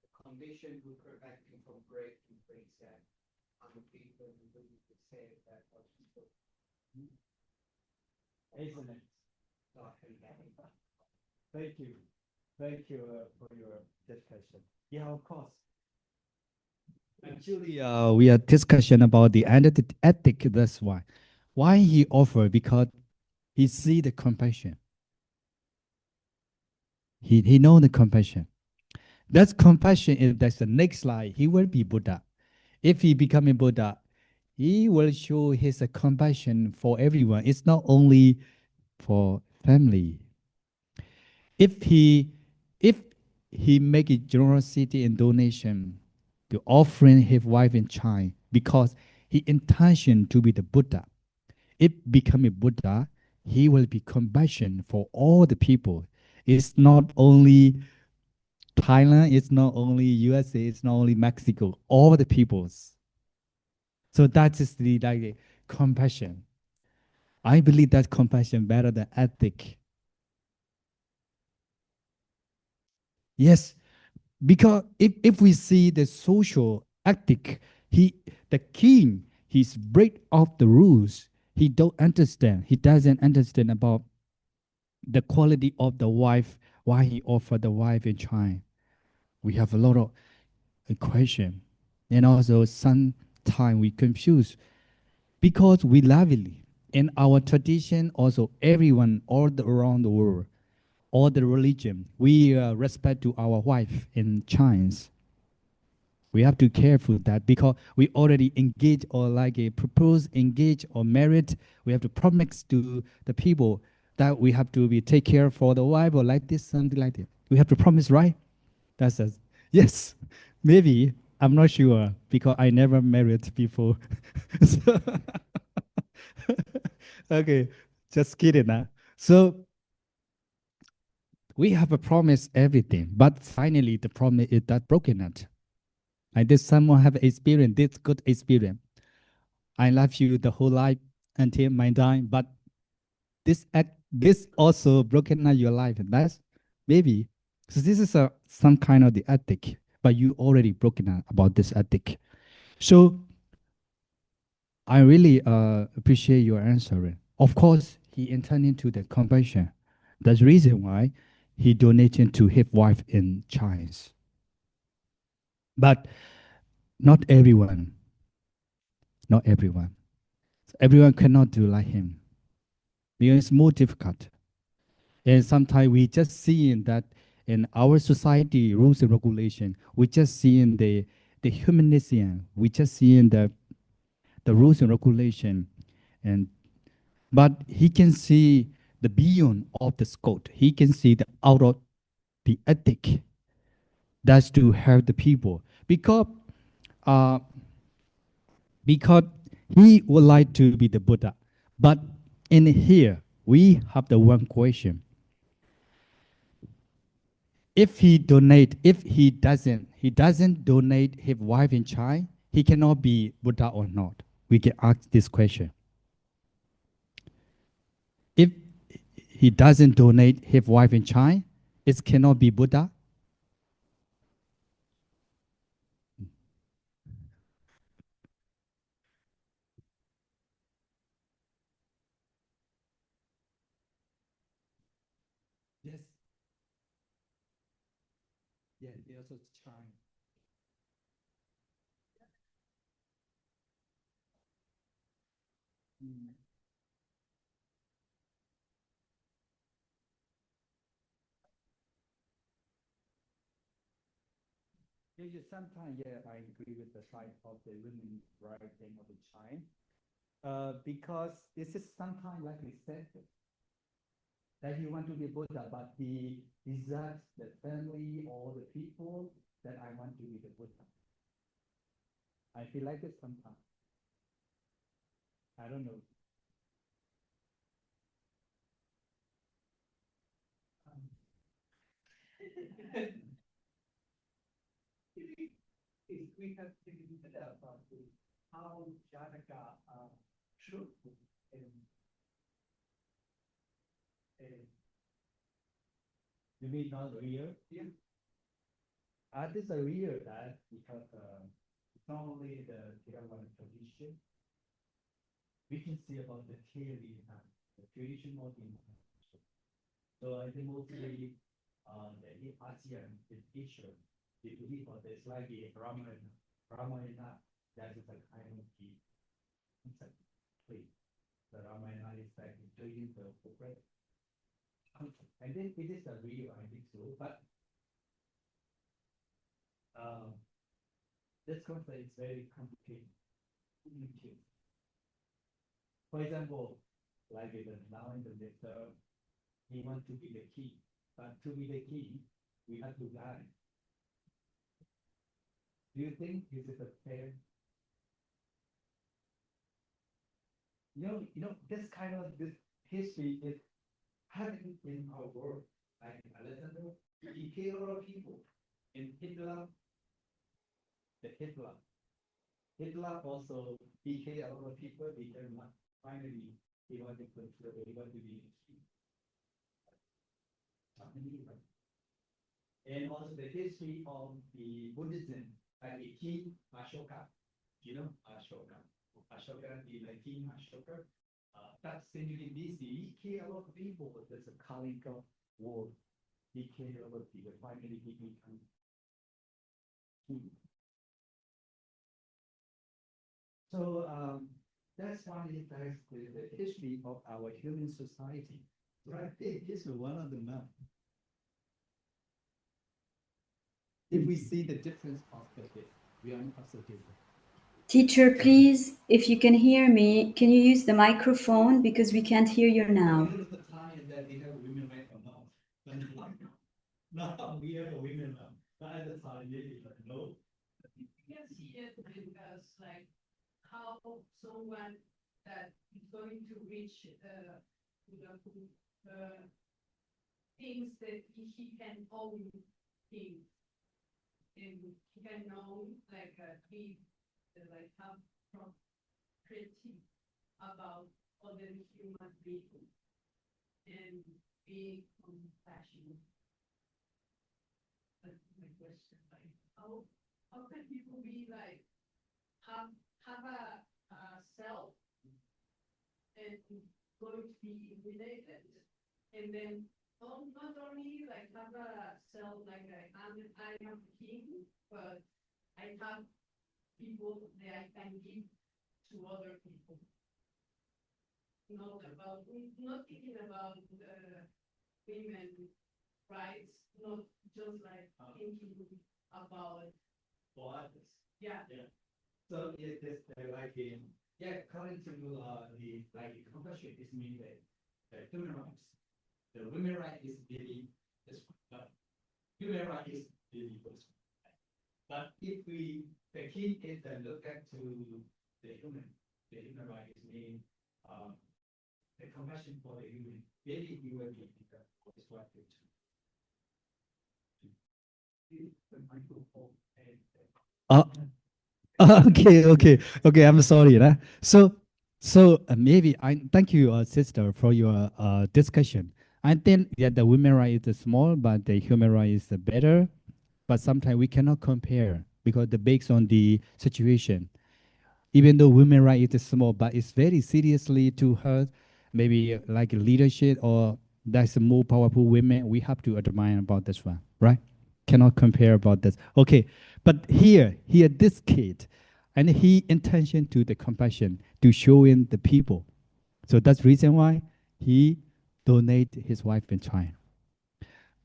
The condition would prevent him from breaking precept, and the people who would save their people. Excellent. So I can get him. Thank you. Thank you for your discussion. Yeah, of course. Actually, we are discussion about the ethic. That's why he offered, because he see the compassion. He know the compassion. That's compassion. If that's the next slide, he will be Buddha. If he become a Buddha, he will show his compassion for everyone. It's not only for family. If he make a generosity and donation to offering his wife and child because he intention to be the Buddha. If become a Buddha, he will be compassion for all the people. It's not only Thailand, it's not only USA, it's not only Mexico, all the peoples. So that is the like compassion. I believe that compassion better than ethic. Yes, because if we see the social ethic, the king, he's break off the rules. He don't understand. He doesn't understand about the quality of the wife, why he offered the wife and child. We have a lot of question. And also sometimes we confuse because we love it. In our tradition, also everyone all around the world, all the religion, we respect to our wife and child. We have to careful that because we already engage or like a propose, engage or married, we have to promise to the people that we have to be take care for the wife or like this, something like that. We have to promise, right? That says, yes, maybe, I'm not sure because I never married before. So, okay, just kidding. So we have a promise everything, but finally the promise is that broken it. I did someone have experience, this good experience. I love you the whole life until my time, but this act, this also broken up your life, and that's maybe. So this is some kind of the ethic, but you already broken up about this ethic. So I really appreciate your answer. Of course, he entered into the compassion. That's the reason why he donated to his wife in China. But not everyone, not everyone. Everyone cannot do like him because it's more difficult. And sometimes we just seeing that in our society rules and regulation, we just seeing the humanism, we just seeing the rules and regulation, and but he can see the beyond of the scope. He can see the out of the ethic. That's to help the people uh, because he would like to be the Buddha. But in here, we have the one question: if he doesn't donate his wife in China, he cannot be Buddha or not. We can ask this question. If he doesn't donate his wife in China, it cannot be Buddha. Yes. Yeah, he also China. Mm. Yeah, sometimes, yeah, I agree with the side of the women right thing of the China. Because this is sometimes like he said that he want to be Buddha, but he deserves the family or the people that I want to be the Buddha. I feel like it sometimes. I don't know. If we have to consider about how Janaka should and you mean not real? Yeah. This is a real that because it's not only the Theravada tradition, we can see about the theory the traditional in. So I think mostly the ASEAN is teacher, they believe on this like the Ramayana, that is a kind of the concept. The Ramayana is like doing the corporate. And then it is a real, I think so, but this concept is very complicated. For example, like now in the letter, he wants to be the king, but to be the king, we have to die. Do you think this is a fair? This kind of this history is happening in our world. Like Alexander, he killed a lot of people. In Hitler also he killed a lot of people. Finally he wanted to control. He wanted to be king. And also the history of the Buddhism, like the King Ashoka. Ashoka. Ashoka, the King Ashoka. That century BC, he killed a lot of people. There's a Kalika war. He killed a lot of people. Finally, he became king. So that's why it has the history of our human society. Right there, this is one of the maps. If we see the difference of the we are not so different. Teacher, please, if you can hear me, can you use the microphone because we can't hear you now? that they have women right or not. But now we have a women now. But at the time, they like, no. You can see it because like how someone that is going to reach things that he can own things and he can know like be like have property about other human beings and be compassionate. That's my question. Like how can people be like have a self and going to be related and then not only like have a self like I am king, but I have people that I can give to other people. Not thinking about women rights, not just like thinking about For others. yeah. So yes, that's like according to the like compassion is mean that human rights. The women right is really this human right is really this. But if we the key is that look at to the human right is mean the compassion for the human. Really you will be is what it the microphone and Okay. I'm sorry. So maybe I thank you, sister, for your discussion. I think that the women right is small, but the human right is better. But sometimes we cannot compare because the based on the situation. Even though women right is small, but it's very seriously to her, maybe like leadership or that's more powerful women. We have to admire about this one, right? Cannot compare about this. Okay, but here this kid, and he intention to the compassion to showing the people. So that's reason why he donate his wife in China.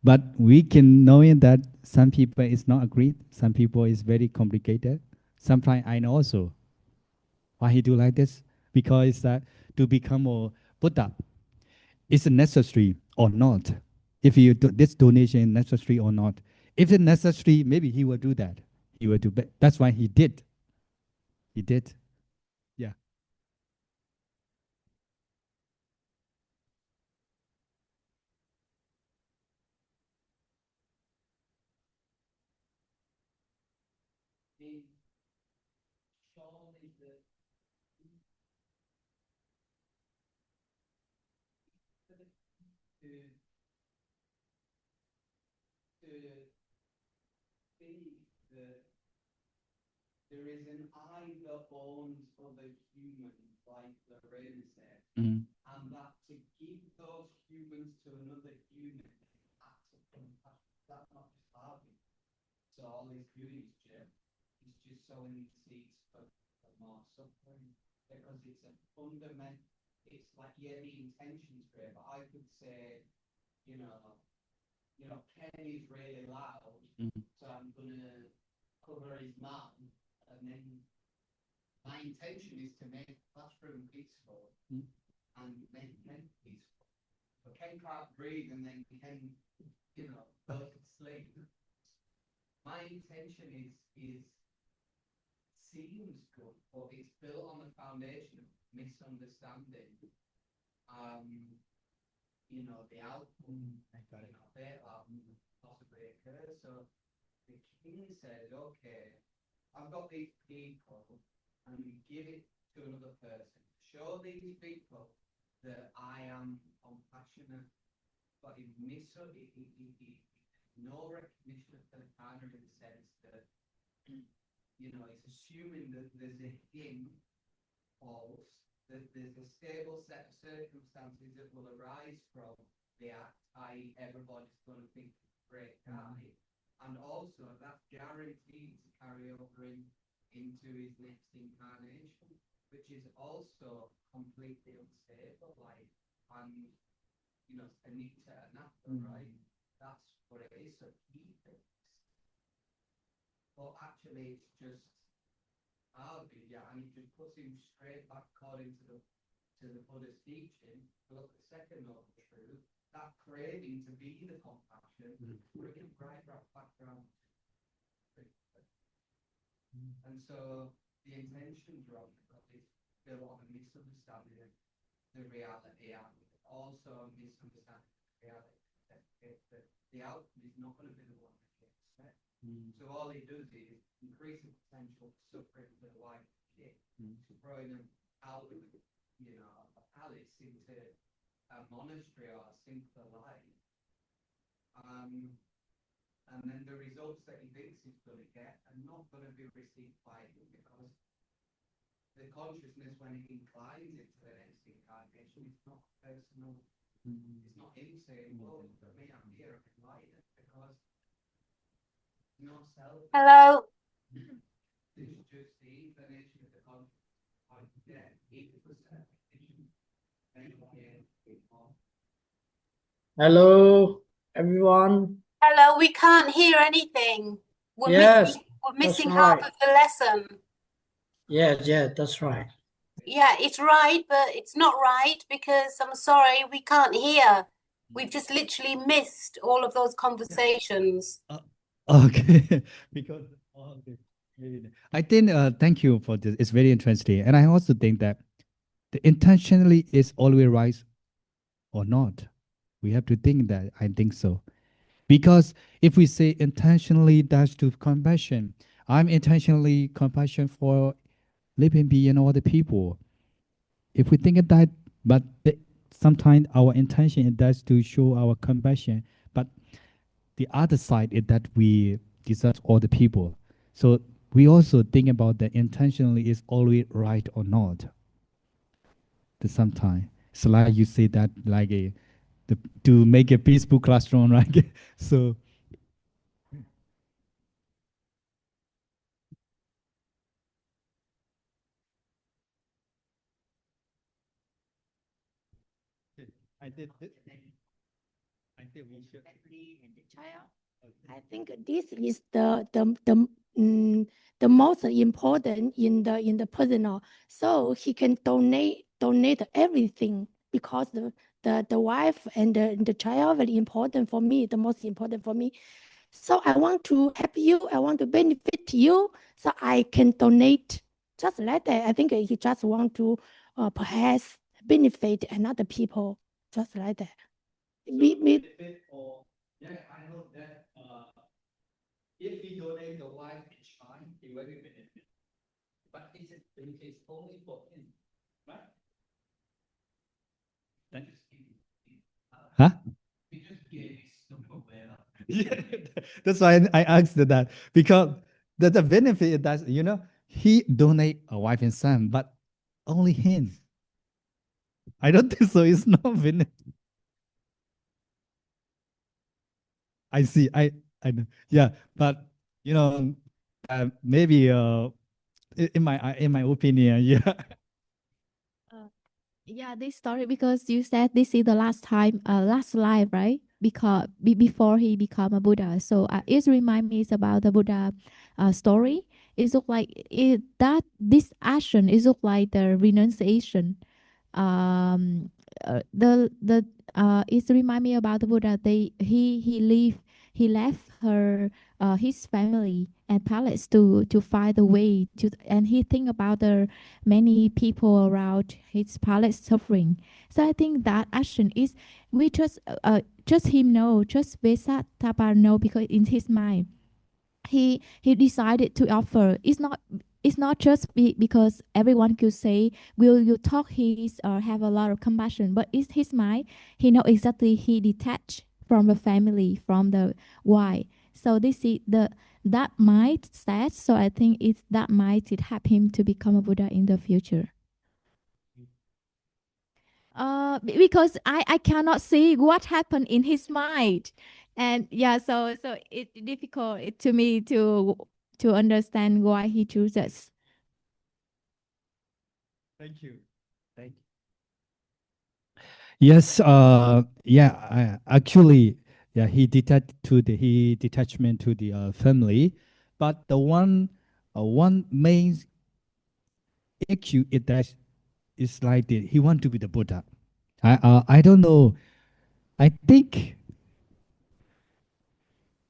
But we can knowing that some people is not agreed, some people is very complicated. Sometimes I know also why he do like this? Because to become a Buddha is it necessary or not? If you do this donation necessary or not? If it's necessary, maybe he will do that. He will do. That's why he did. He did. Yeah. the Sean is the to be there is an I that owns other humans, like Lorraine said, Mhm. and that to give those humans to another human, act of compassion. That's not just harming. So all he's doing is he's just sowing these seeds for more suffering because it's a fundament. It's like the intention's great, but I could say, you know, Ken is really loud, so I'm gonna cover his mouth, and then my intention is to make the classroom peaceful and make Ken peaceful. But Ken can't breathe, and then Ken, goes to sleep. My intention is seems good, but it's built on the foundation of misunderstanding. The outcome possibly occurs. So the king says, okay, I've got these people, and we give it to another person. Show these people that I am compassionate, but no recognition of the partner in the sense that, it's assuming that there's a him false, that there's a stable set of circumstances that will arise from the act, i.e. everybody's going to think great guy, and also that's guaranteed to carry over into his next incarnation, which is also completely unstable, and Anita and Napa, right? That's what it is. So he thinks, but actually it's just and it just puts him straight back according to the Buddha's teaching. Look, the second noble truth that craving to be the compassion, bringing right back around. And so the intentions wrong because it's built on a misunderstanding of the reality and also misunderstanding the reality that the outcome is not going to be the one that you expect. So all it does is increase the potential for suffering for the wife kid, throwing them out of, a palace into a monastery or a simpler life. And then the results that he thinks he's going to get are not going to be received by him because the consciousness, when it inclines into the next incarnation, is not personal. It's not him saying, "Oh, for me, I'm here, I'm enlightened," because no self. Hello. This is just the inclination of the consciousness. Yeah, 80%. Hello, everyone. Hello, we can't hear anything. We're Yes, missing that's half right. of the lesson. Yeah, that's right. Yeah, it's right, but it's not right because I'm sorry, we can't hear. We've just literally missed all of those conversations. Okay, because I think thank you for this. It's very interesting, and I also think that the intentionally is always right or not. We have to think that. I think so because if we say intentionally, that's to compassion. I'm intentionally compassion for living being and other people. If we think of that, but sometimes our intention is that to show our compassion, but the other side is that we desert all the people. So we also think about the intentionally is always right or not. The sometimes it's like you say that like to make a peaceful classroom, right? So I did. I think we should. And the child. I think this is the most important in the personal. So he can donate everything because the wife and the child very important for me, the most important for me. So I want to help you. I want to benefit you. So I can donate just like that. I think he just want to perhaps benefit another people just like that. Yeah, I know that if we donate the wife and child, he will be benefit. But it's only for him, right? Huh? We just gave some aware. Yeah, that's why I asked that because the benefit is that he donate a wife and son, but only him. I don't think so. It's not benefit. I see. I know. Yeah, but maybe in my opinion, yeah. Yeah, this story because you said this is the last life, right? Because before he become a Buddha, so it remind me about the Buddha story. It look like that this action is look like the renunciation. The It remind me about the Buddha. He left his family and palace to find a way to, and he think about the many people around his palace suffering. So I think that action is we just him know, just Vesa Tapa know because in his mind he decided to offer. It's not just because everyone could say will you talk his or have a lot of compassion, but it's his mind. He know exactly he detached from the family, from the why. So this is the that mindset. So I think it's that might it help him to become a Buddha in the future. Because I cannot see what happened in his mind, and yeah, so it's difficult to me to understand why he chooses. Thank you. Thank you. Yes, yeah, actually, yeah, he detachment to the family, but the one main issue is that it's like he want to be the Buddha. I don't know. I think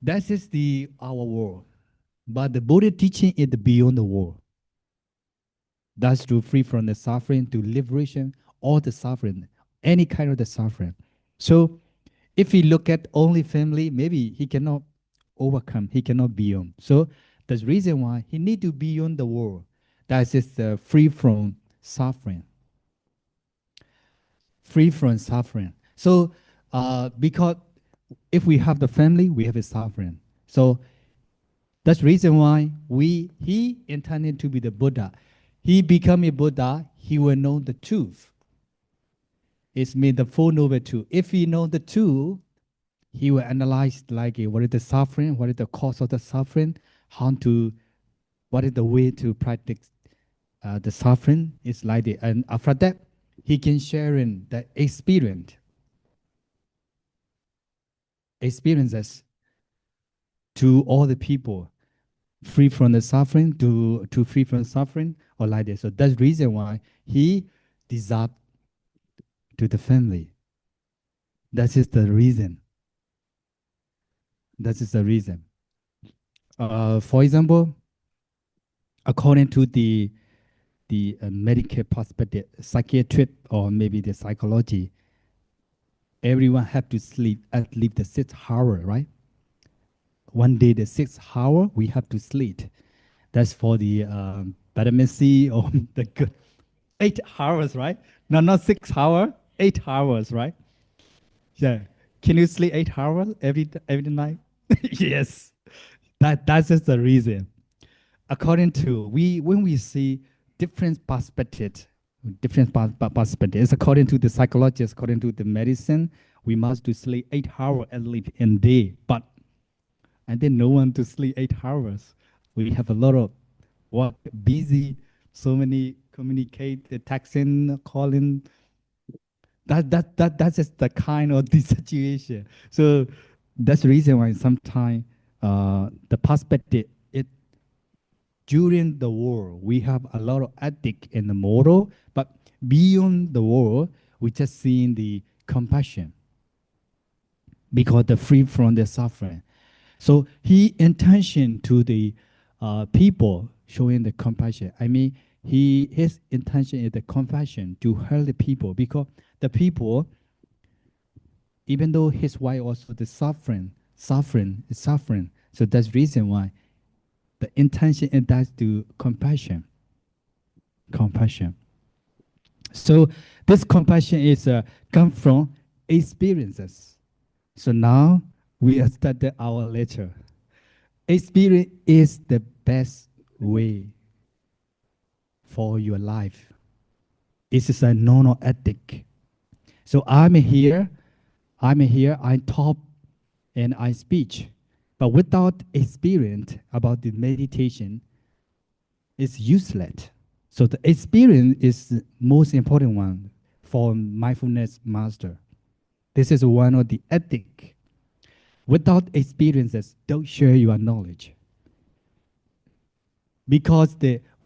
that is our world. But the Buddha teaching is beyond the world. That's to free from the suffering, to liberation, all the suffering, any kind of the suffering. So if we look at only family, maybe he cannot overcome, he cannot beyond. So that's the reason why he need to beyond the world. That is free from suffering. Free from suffering. So because if we have the family, we have a suffering. So that's the reason why he intended to be the Buddha. He become a Buddha, he will know the truth. It's mean the Four Noble Truth. If he know the truth, he will analyze like what is the suffering, what is the cause of the suffering, what is the way to practice the suffering. It's like that. And after that, he can share in the experiences to all the people, free from the suffering to free from suffering or like this. So that's the reason why he deserved to the family. That is the reason. That is the reason. For example, according to the medical perspective, psychiatric or maybe the psychology, everyone have to sleep at least the 6 hours, right? One day the 6 hours we have to sleep. That's for the vitamin C or the good 8 hours, right? No, not 6 hours, 8 hours, right? Yeah. Can you sleep 8 hours every night? Yes. That's just the reason. According to when we see different perspectives, perspectives, according to the psychologists, according to the medicine, we must to sleep 8 hours at least in day. But I didn't know one to sleep 8 hours. We have a lot of work, busy, so many communicate, texting, calling. That's just the kind of the situation. So that's the reason why sometimes the perspective it during the war we have a lot of ethic in the moral, but beyond the war we just seeing the compassion because the free from the suffering. So he intention to the people showing the compassion. I mean, his intention is the compassion to help the people because the people, even though his wife also the suffering. So that's the reason why the intention is that to compassion. So this compassion is come from experiences. So now we have started our lecture. Experience is the best way for your life. It is a non-ethic. So I talk and I speak. But without experience about the meditation, it's useless. So the experience is the most important one for mindfulness master. This is one of the ethic. Without experiences, don't share your knowledge. Because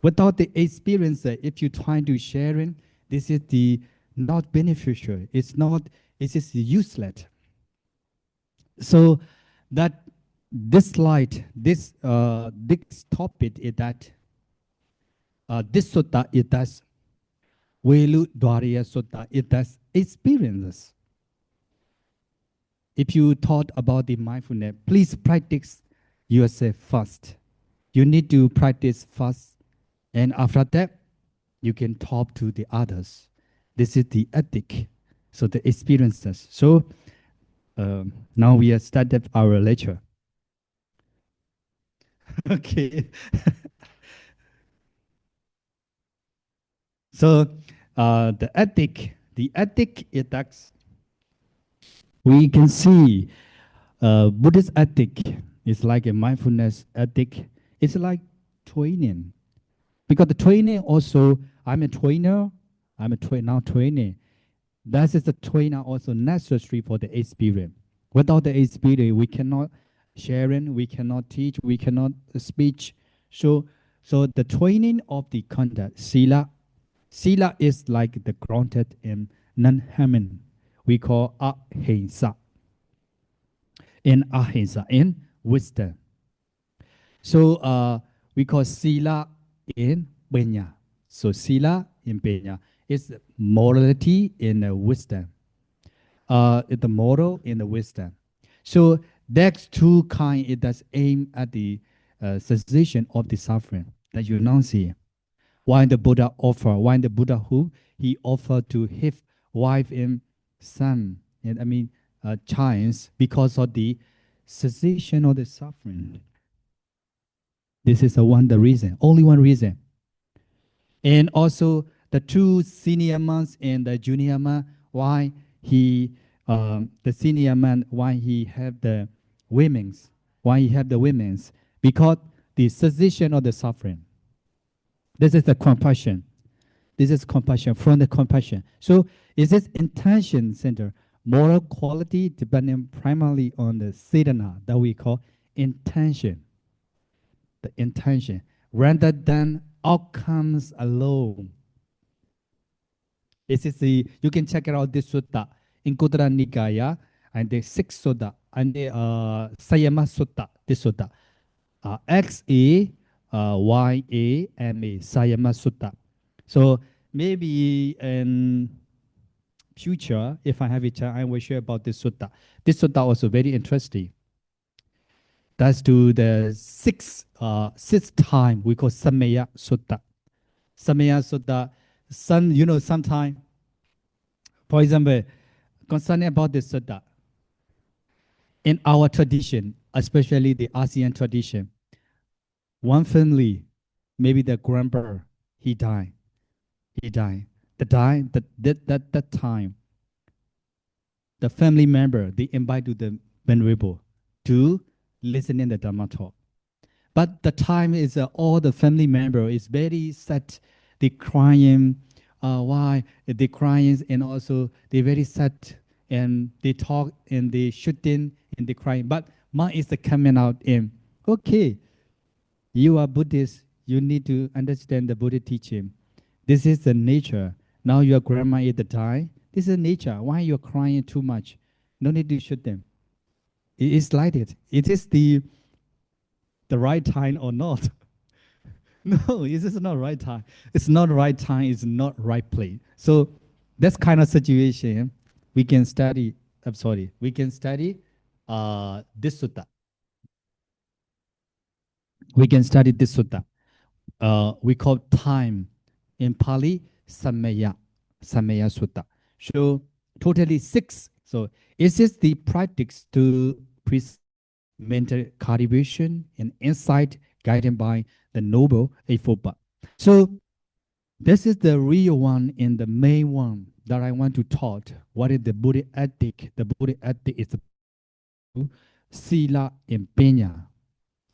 without the experience, if you try to share it, this is the not beneficial. It is useless. So that this slide, this topic is that this sutta it does Velu Dwarya Sutta it does experiences. If you thought about the mindfulness, please practice yourself first. You need to practice first, and after that, you can talk to the others. This is the ethic, so the experiences. So now we have started our lecture. Okay. So the ethic is that we can see Buddhist ethic is like a mindfulness ethic. It's like training. Because the training also, I'm a trainer, now training. That is the trainer also necessary for the experience. Without the experience, we cannot sharing, we cannot teach, we cannot speak. So the training of the conduct, sila is like the grounded and non-harming. we call ahimsa. In ahimsa, in wisdom. So we call sila in penya. So sila in penya is morality in wisdom. The moral in the wisdom. So that's two kind. It does aim at the cessation of the suffering that you now see. Why the Buddha who he offered to his wife and son, and I mean children, because of the cessation of the suffering. This is the reason, only one reason. And also the two senior monks and the junior monk, why he, the senior man, why he have the women's, because the cessation of the suffering. This is the compassion. This is compassion, from the compassion. So is this intention center, moral quality depending primarily on the sedana that we call intention. The intention, rather than outcomes alone. This is you can check it out this sutta in Kuttara Nikaya and the sixth sutta and the Sayama Sutta, this sutta. XAYAMA Sayama Sutta. So maybe in future, if I have a chance, I will share about this sutta. This sutta also very interesting. That's to the sixth time we call Samaya Sutta. Samaya Sutta. Sometime, for example, concerning about this sutta, in our tradition, especially the ASEAN tradition, one family, maybe the grandpa, he died. That time, the family member, they invite to the venerable to listen in the Dhamma talk. But the time is all the family member is very sad. They crying. Why? They crying and also they very sad and they talk and they shooting and they crying. But monk is coming out in, okay, you are Buddhist. You need to understand the Buddha teaching. This is the nature. Now your grandma is the die. This is nature. Why you're crying too much? No need to shoot them. It is like it. It is the right time or not. No, this is not right time. It's not right time. It's not right place. So that's kind of situation we can study. I'm sorry. We can study this sutta. We can study this sutta. We call time in Pali Samaya Sutta. So totally 6. So is this the practice to mental cultivation and insight guided by the noble eightfold. So this is the real one and the main one that I want to talk. What is the Buddha ethic? The Buddha ethic is sila and penya.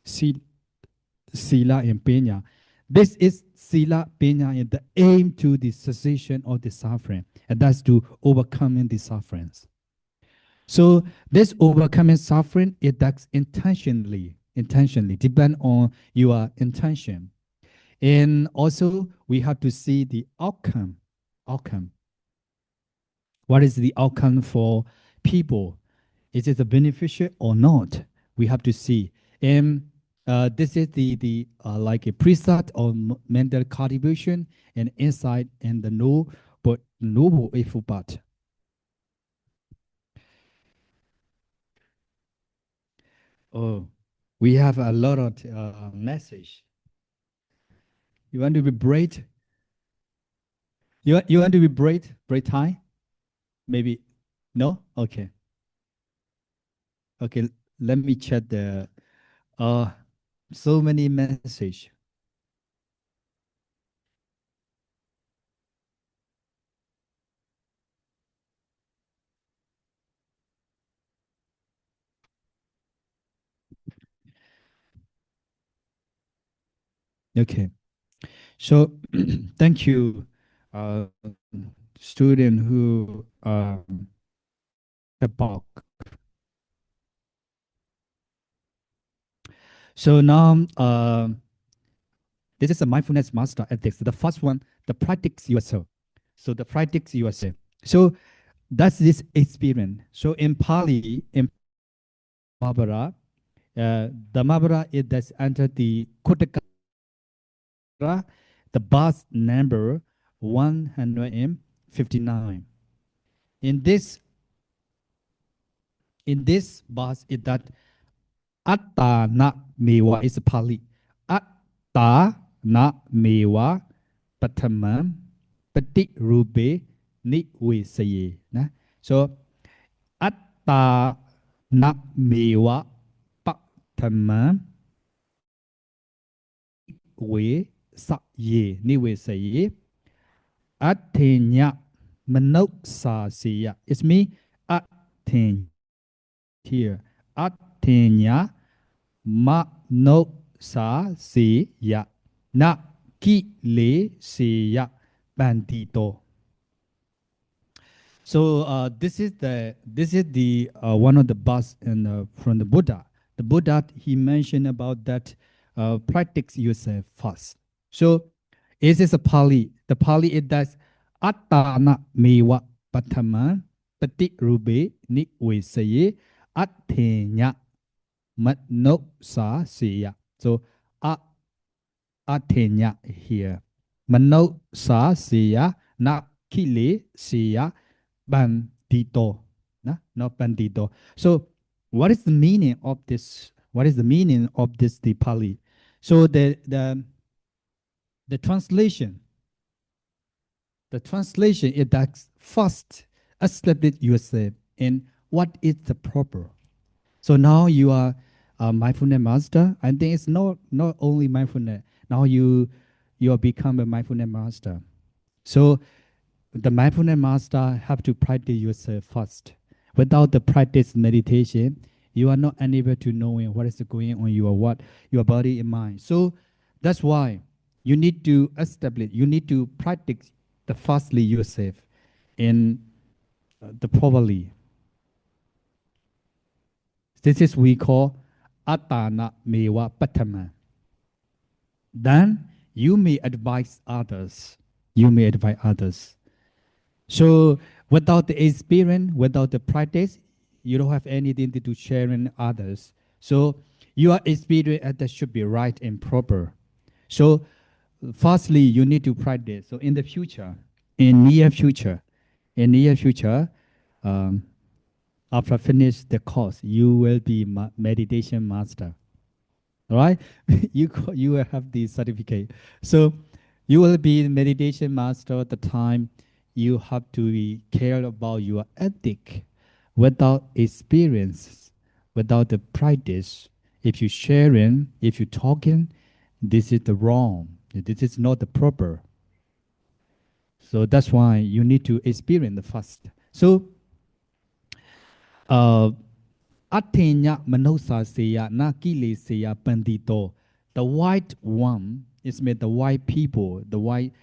Sila and penya. This is sila penya and the aim to the cessation of the suffering, and that's to overcoming the sufferings. So this overcoming suffering, it does intentionally, depend on your intention. And also we have to see the outcome. What is the outcome for people? Is it beneficial or not? We have to see. And this is the like a preset of mental cultivation and insight and the noble eightfold path. Oh, we have a lot of message. You want to be brave? You want to be brave? Brave time? Maybe no? Okay. Okay, let me check the so many message. Okay. So thank you, student who about. So now this is a mindfulness master ethics. The first one, the practice yourself. So the practice yourself. So That's this experience. So in Pali, in Mahabharata, the Mahabharata it does enter the Kotaka, the bus number 159. In this bus is that Atta na mewa is Pali. Atta na mewa patamam pati rube ni visaye. So Atta na mewa patamam we sa ye ni visaye. Atenya manok sa siya. It's me aten here. Atenya manok sa siya. Na ki le siya bandito. So this is the one of the bus from the Buddha. The Buddha he mentioned about that practice yourself first. So this is a Pali. The Pali it does attana mewa patama pati rube ni visaye atenya matno sa siya. So atenya here. Mano sa siya na kile siya bandito. Not bandito. So what is the meaning of this? What is the meaning of this the Pali? So the translation is that first establish yourself in what is the proper. So now you are a mindfulness master. I think it's not only mindfulness. Now you become a mindfulness master. So the mindfulness master have to practice yourself first. Without the practice meditation, you are not unable to know what is going on your body and mind. So that's why you need to establish, you need to practice the firstly yourself in the properly. This is we call Atana Mewa Patama. Then you may advise others. You may advise others. So without the experience, without the practice, you don't have anything to share in others. So your experience that should be right and proper. So firstly, you need to practice. So in the future, in near future, after finish the course, you will be meditation master. All right, you will have the certificate. So you will be meditation master at the time. You have to be care about your ethic. Without experience, without the practice, if you sharing, if you talking, this is the wrong. This is not the proper. So that's why you need to experience the first. So, Atenya manosa seya na kile seya pandito. The white one is made the white people, the white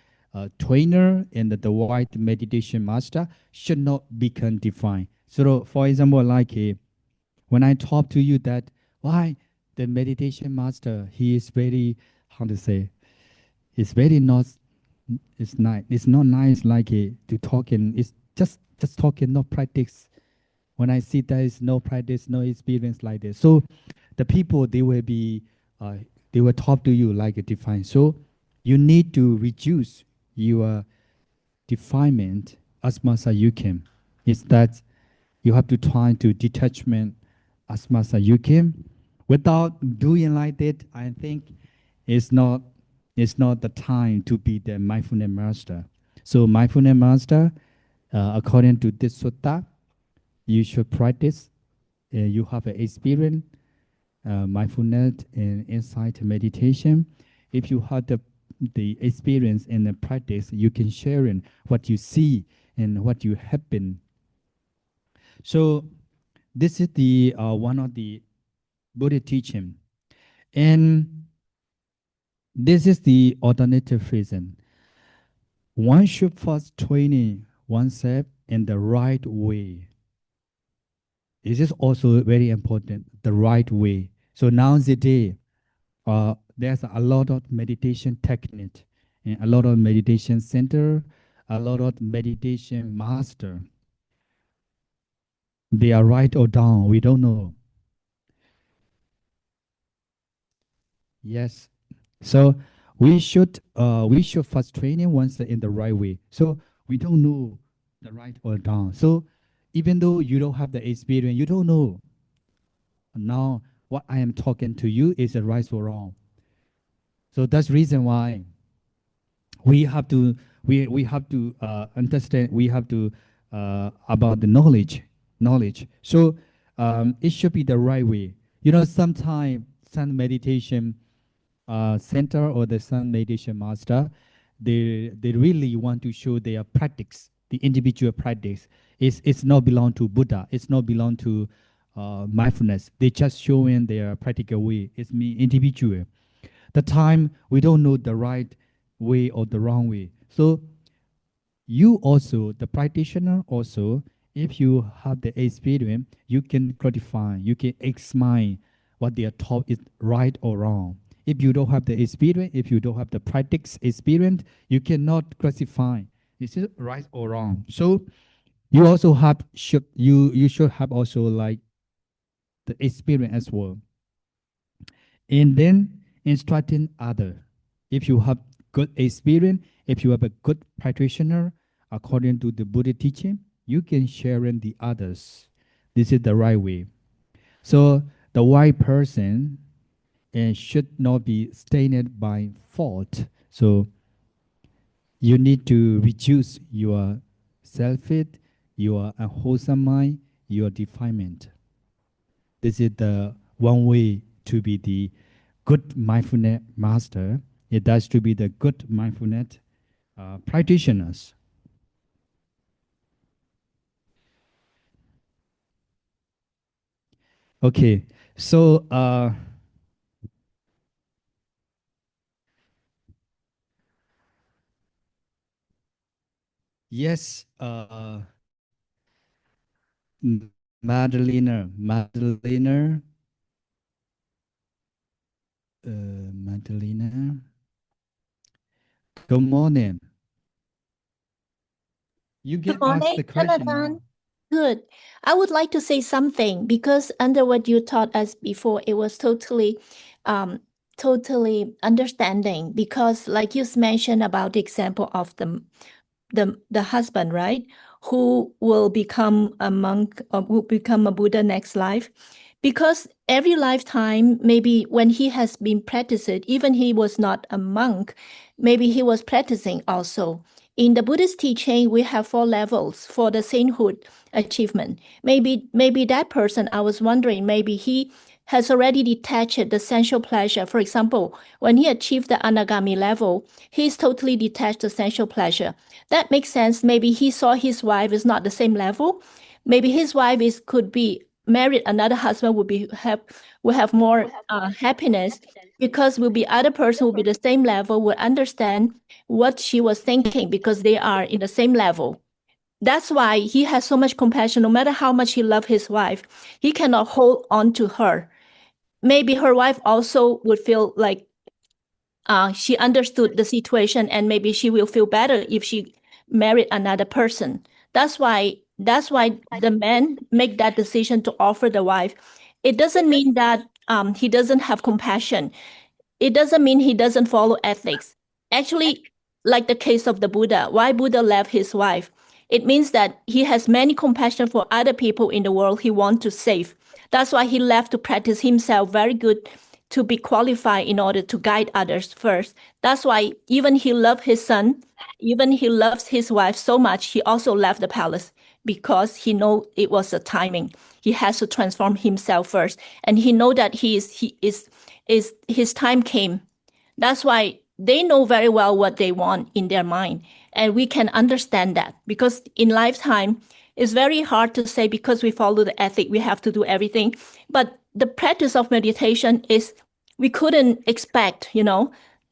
trainer and the white meditation master should not become defined. So, for example, like when I talk to you that why the meditation master he is very how to say, it's very not. It's nice. It's not nice like to talk and it's just talking, no practice. When I see there is no practice, no experience like this, so the people they will be they will talk to you like a define. So you need to reduce your definement as much as you can. Is that you have to try to detachment as much as you can. Without doing like that, I think it's not the time to be the mindfulness master. So mindfulness master, according to this sutta, you should practice. You have an experience, mindfulness and insight meditation. If you have the experience and the practice, you can share in what you see and what you happen. So this is the one of the Buddha teaching, and this is the alternative reason. One should first training oneself in the right way. This is also very important, the right way. So nowadays, there's a lot of meditation technique, and a lot of meditation center, a lot of meditation master. they are right or wrong. We don't know. Yes. So we should first training once in the right way. So we don't know the right or wrong. So even though you don't have the experience, you don't know. Now what I am talking to you is the right or wrong. So that's the reason why we have to we have to understand. We have to about the knowledge. So it should be the right way. You know, sometimes some meditation center or the Sun meditation master, they really want to show their practice, the individual practice. It's not belong to Buddha. It's not belong to mindfulness. They just showing their practical way. It's me individual. The time we don't know the right way or the wrong way. So you also, the practitioner also, if you have the experience, you can clarify, you can examine what they are taught is right or wrong. If you don't have the experience, if you don't have the practice experience, you cannot classify is it right or wrong. So you also have you should have also like the experience as well. And then instructing other. If you have good experience, if you have a good practitioner, according to the Buddha teaching, you can share in the others. This is the right way. So the right person should not be stained by fault. So you need to reduce your self-hate, your unwholesome mind, your defilement. This is the one way to be the good mindfulness master. It has to be the good mindfulness practitioners. Okay, so yes, Madalena, Madalena. Good morning. You Good can ask morning, the question now. Jonathan. Good. I would like to say something because under what you taught us before, it was um, totally understanding. Because like you mentioned about the example of the husband, right, who will become a monk or will become a Buddha next life. Because every lifetime, maybe when he has been practicing, even he was not a monk, maybe he was practicing also. In the Buddhist teaching, we have 4 levels for the sainthood achievement. Maybe that person, I was wondering, maybe he has already detached the sensual pleasure. For example, when he achieved the anagami level, he's totally detached the sensual pleasure. That makes sense. Maybe he saw his wife is not the same level. Maybe his wife could be married another husband will have more happiness because will be other person will be the same level will understand what she was thinking because they are in the same level. That's why he has so much compassion. No matter how much he loves his wife, he cannot hold on to her. Maybe her wife also would feel like she understood the situation and maybe she will feel better if she married another person. That's why the man make that decision to offer the wife. It doesn't mean that he doesn't have compassion. It doesn't mean he doesn't follow ethics. Actually, like the case of the Buddha, why Buddha left his wife? It means that he has many compassion for other people in the world he wants to save. That's why he left to practice himself very good to be qualified in order to guide others first. That's why even he loved his son, even he loves his wife so much, he also left the palace because he know it was the timing. He has to transform himself first, and he know that he is his time came. That's why they know very well what they want in their mind. And we can understand that because in lifetime, it's very hard to say because we follow the ethic, we have to do everything. But the practice of meditation is we couldn't expect,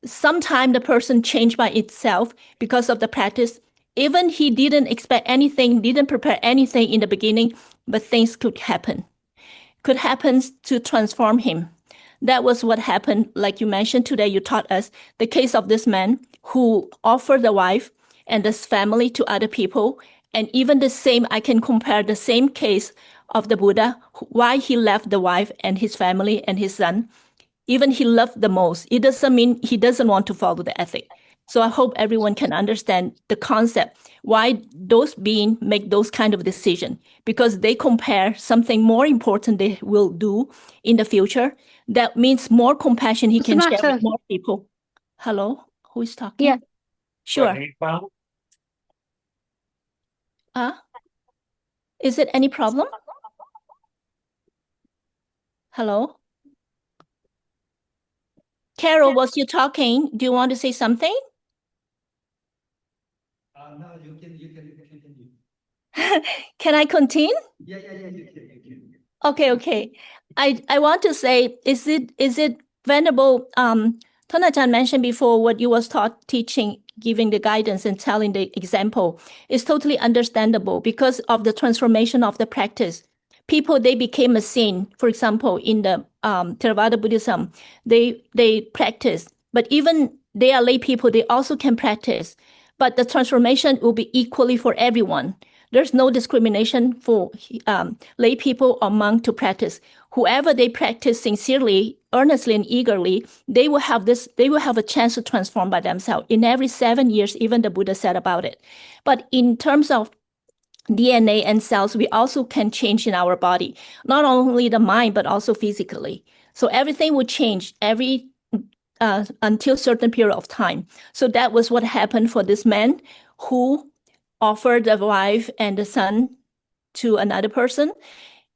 sometime the person changed by itself because of the practice. Even he didn't expect anything, didn't prepare anything in the beginning, but things could happen to transform him. That was what happened. Like you mentioned today, you taught us the case of this man who offered the wife and this family to other people. And even the same, I can compare the same case of the Buddha, why he left the wife and his family and his son. Even he loved the most. It doesn't mean he doesn't want to follow the ethic. So I hope everyone can understand the concept, why those beings make those kind of decision, because they compare something more important they will do in the future. That means more compassion he can share with more people. Hello, who is talking? Yeah. Sure. Is it any problem? Hello? Carol, was you talking? Do you want to say something? No, you can continue. Can I continue? Yeah, you can. Okay. I want to say, is it Venerable, Tonachan mentioned before what you was teaching, giving the guidance and telling the example is totally understandable because of the transformation of the practice. People, they became a saint. For example, in the Theravada Buddhism, they practice, but even they are lay people, they also can practice. But the transformation will be equally for everyone. There's no discrimination for lay people or monk to practice. Whoever they practice sincerely, earnestly, and eagerly, they will have a chance to transform by themselves. In every 7 years, even the Buddha said about it. But in terms of DNA and cells, we also can change in our body, not only the mind, but also physically. So everything will change until a certain period of time. So that was what happened for this man who offered the wife and the son to another person.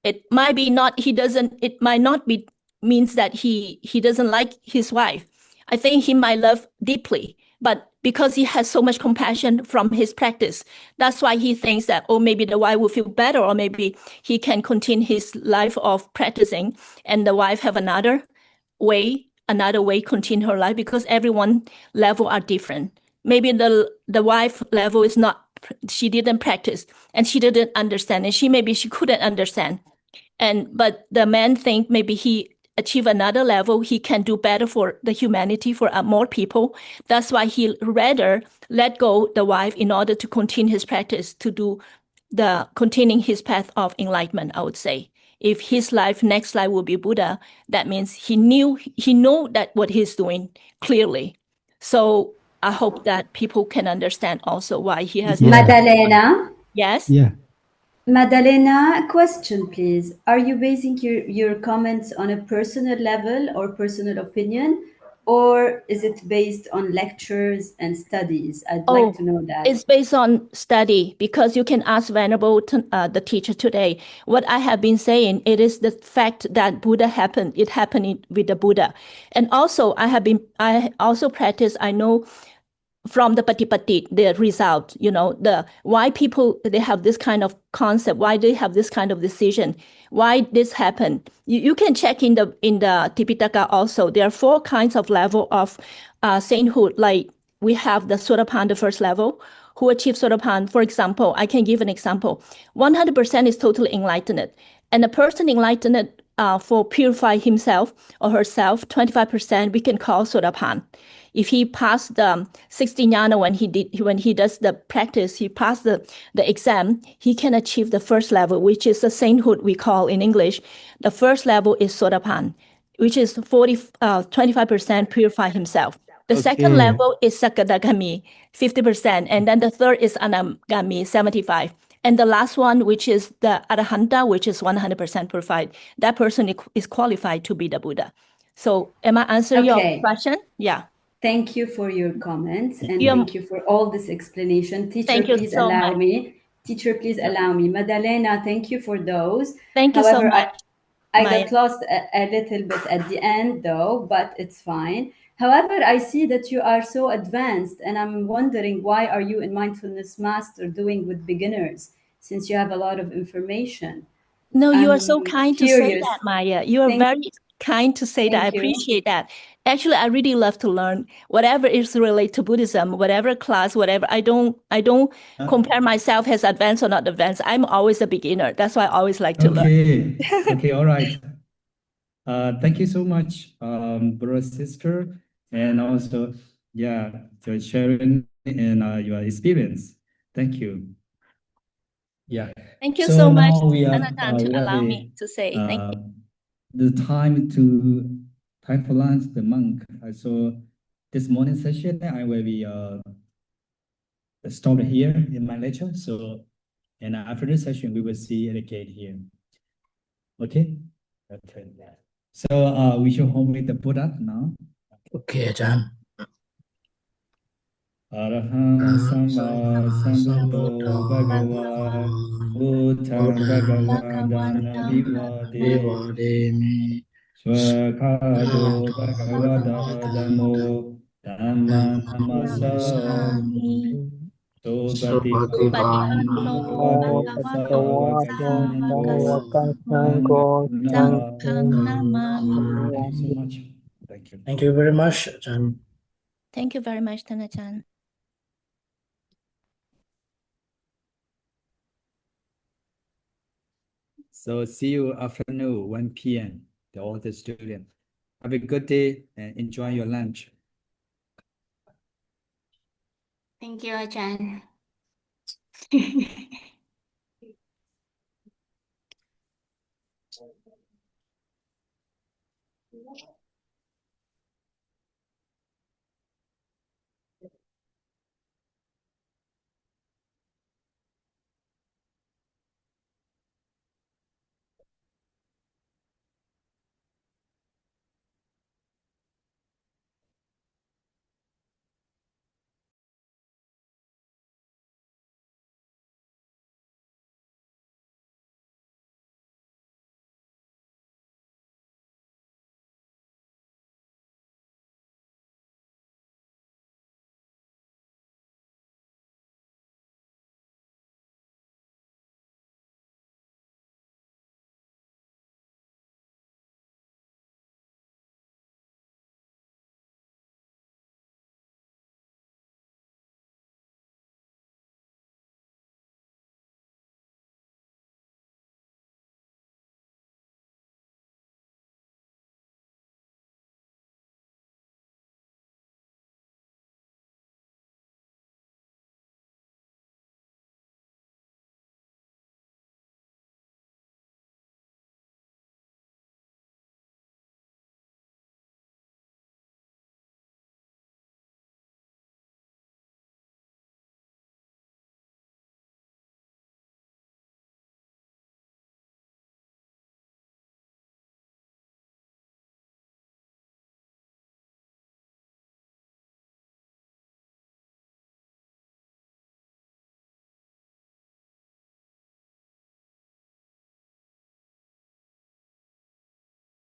It might not be means that he doesn't like his wife. I think he might love deeply, but because he has so much compassion from his practice, that's why he thinks that, oh, maybe the wife will feel better, or maybe he can continue his life of practicing and the wife have another way continue her life, because everyone level are different. Maybe the wife level is not, she didn't practice and she didn't understand, and she couldn't understand. But the man think maybe he achieve another level, he can do better for the humanity, for more people. That's why he rather let go the wife in order to continue his practice, to do the continuing his path of enlightenment, I would say. If his next life will be Buddha, that means he know that what he's doing clearly. So I hope that people can understand also why he has. Yeah. Madalena? Yes? Yeah. Madalena, a question, please. Are you basing your comments on a personal level or personal opinion, or is it based on lectures and studies? I'd like to know that. It's based on study, because you can ask Venerable, the teacher today. What I have been saying, it is the fact that Buddha happened. It happened with the Buddha. And also, I also practice, I know from the Patipati, the result, why people, they have this kind of concept, why they have this kind of decision, why this happened. You can check in the Tipitaka also. There are 4 kinds of level of sainthood. Like we have the Sotapan, the first level, who achieve Sotapan. For example, I can give an example. 100% is totally enlightened. And a person enlightened for purify himself or herself, 25% we can call Sotapan. If he passed the 60 jnana when he does the practice, he passed the exam, he can achieve the first level, which is the sainthood we call in English. The first level is Sotapan, which is 25% purify himself. The second level is Sakadagami, 50%, and then the third is Anagami, 75%. And the last one, which is the Arahanta, which is 100% purified, that person is qualified to be the Buddha. So am I answering your question? Yeah. Thank you for your comments, and thank you for all this explanation. Teacher, please allow me. Teacher, please allow me. Madalena, thank you for those. Thank you so much. I got lost a little bit at the end, though, but it's fine. However, I see that you are so advanced, and I'm wondering, why are you in Mindfulness Master doing with beginners, since you have a lot of information? No, you are so kind to say that, Maya. You are very kind to say that. I Thank you. appreciate that. Actually, I really love to learn whatever is related to Buddhism, whatever class, whatever. I don't compare myself as advanced or not advanced. I'm always a beginner. That's why I always like to learn. Okay, all right. Thank you so much, brother, sister, and also, for sharing and your experience. Thank you. Yeah. Thank you So so much, now we are Anatan, to we are allow the, me to say thank you. the time for lunch, the monk. So this morning session, I will be stopped here in my lecture. So, and after this session, we will see at the gate here. Okay. Okay. So we should home with the Buddha now. Okay, Ajahn. Arahang Samba Sambuddho Bhagava Buddha Bhagava Dana Bhivade Vivademi Swakado Bhagavata Dhammo Dhamma Namasami Patipanno Bhagavato Sangho Sanghaṃ Namami. Thank you so much. Thank you. Thank you very much, Ajahn. Thank you very much, Thanachan. So see you afternoon, 1 p.m. All the students. Have a good day and enjoy your lunch. Thank you, Ajahn.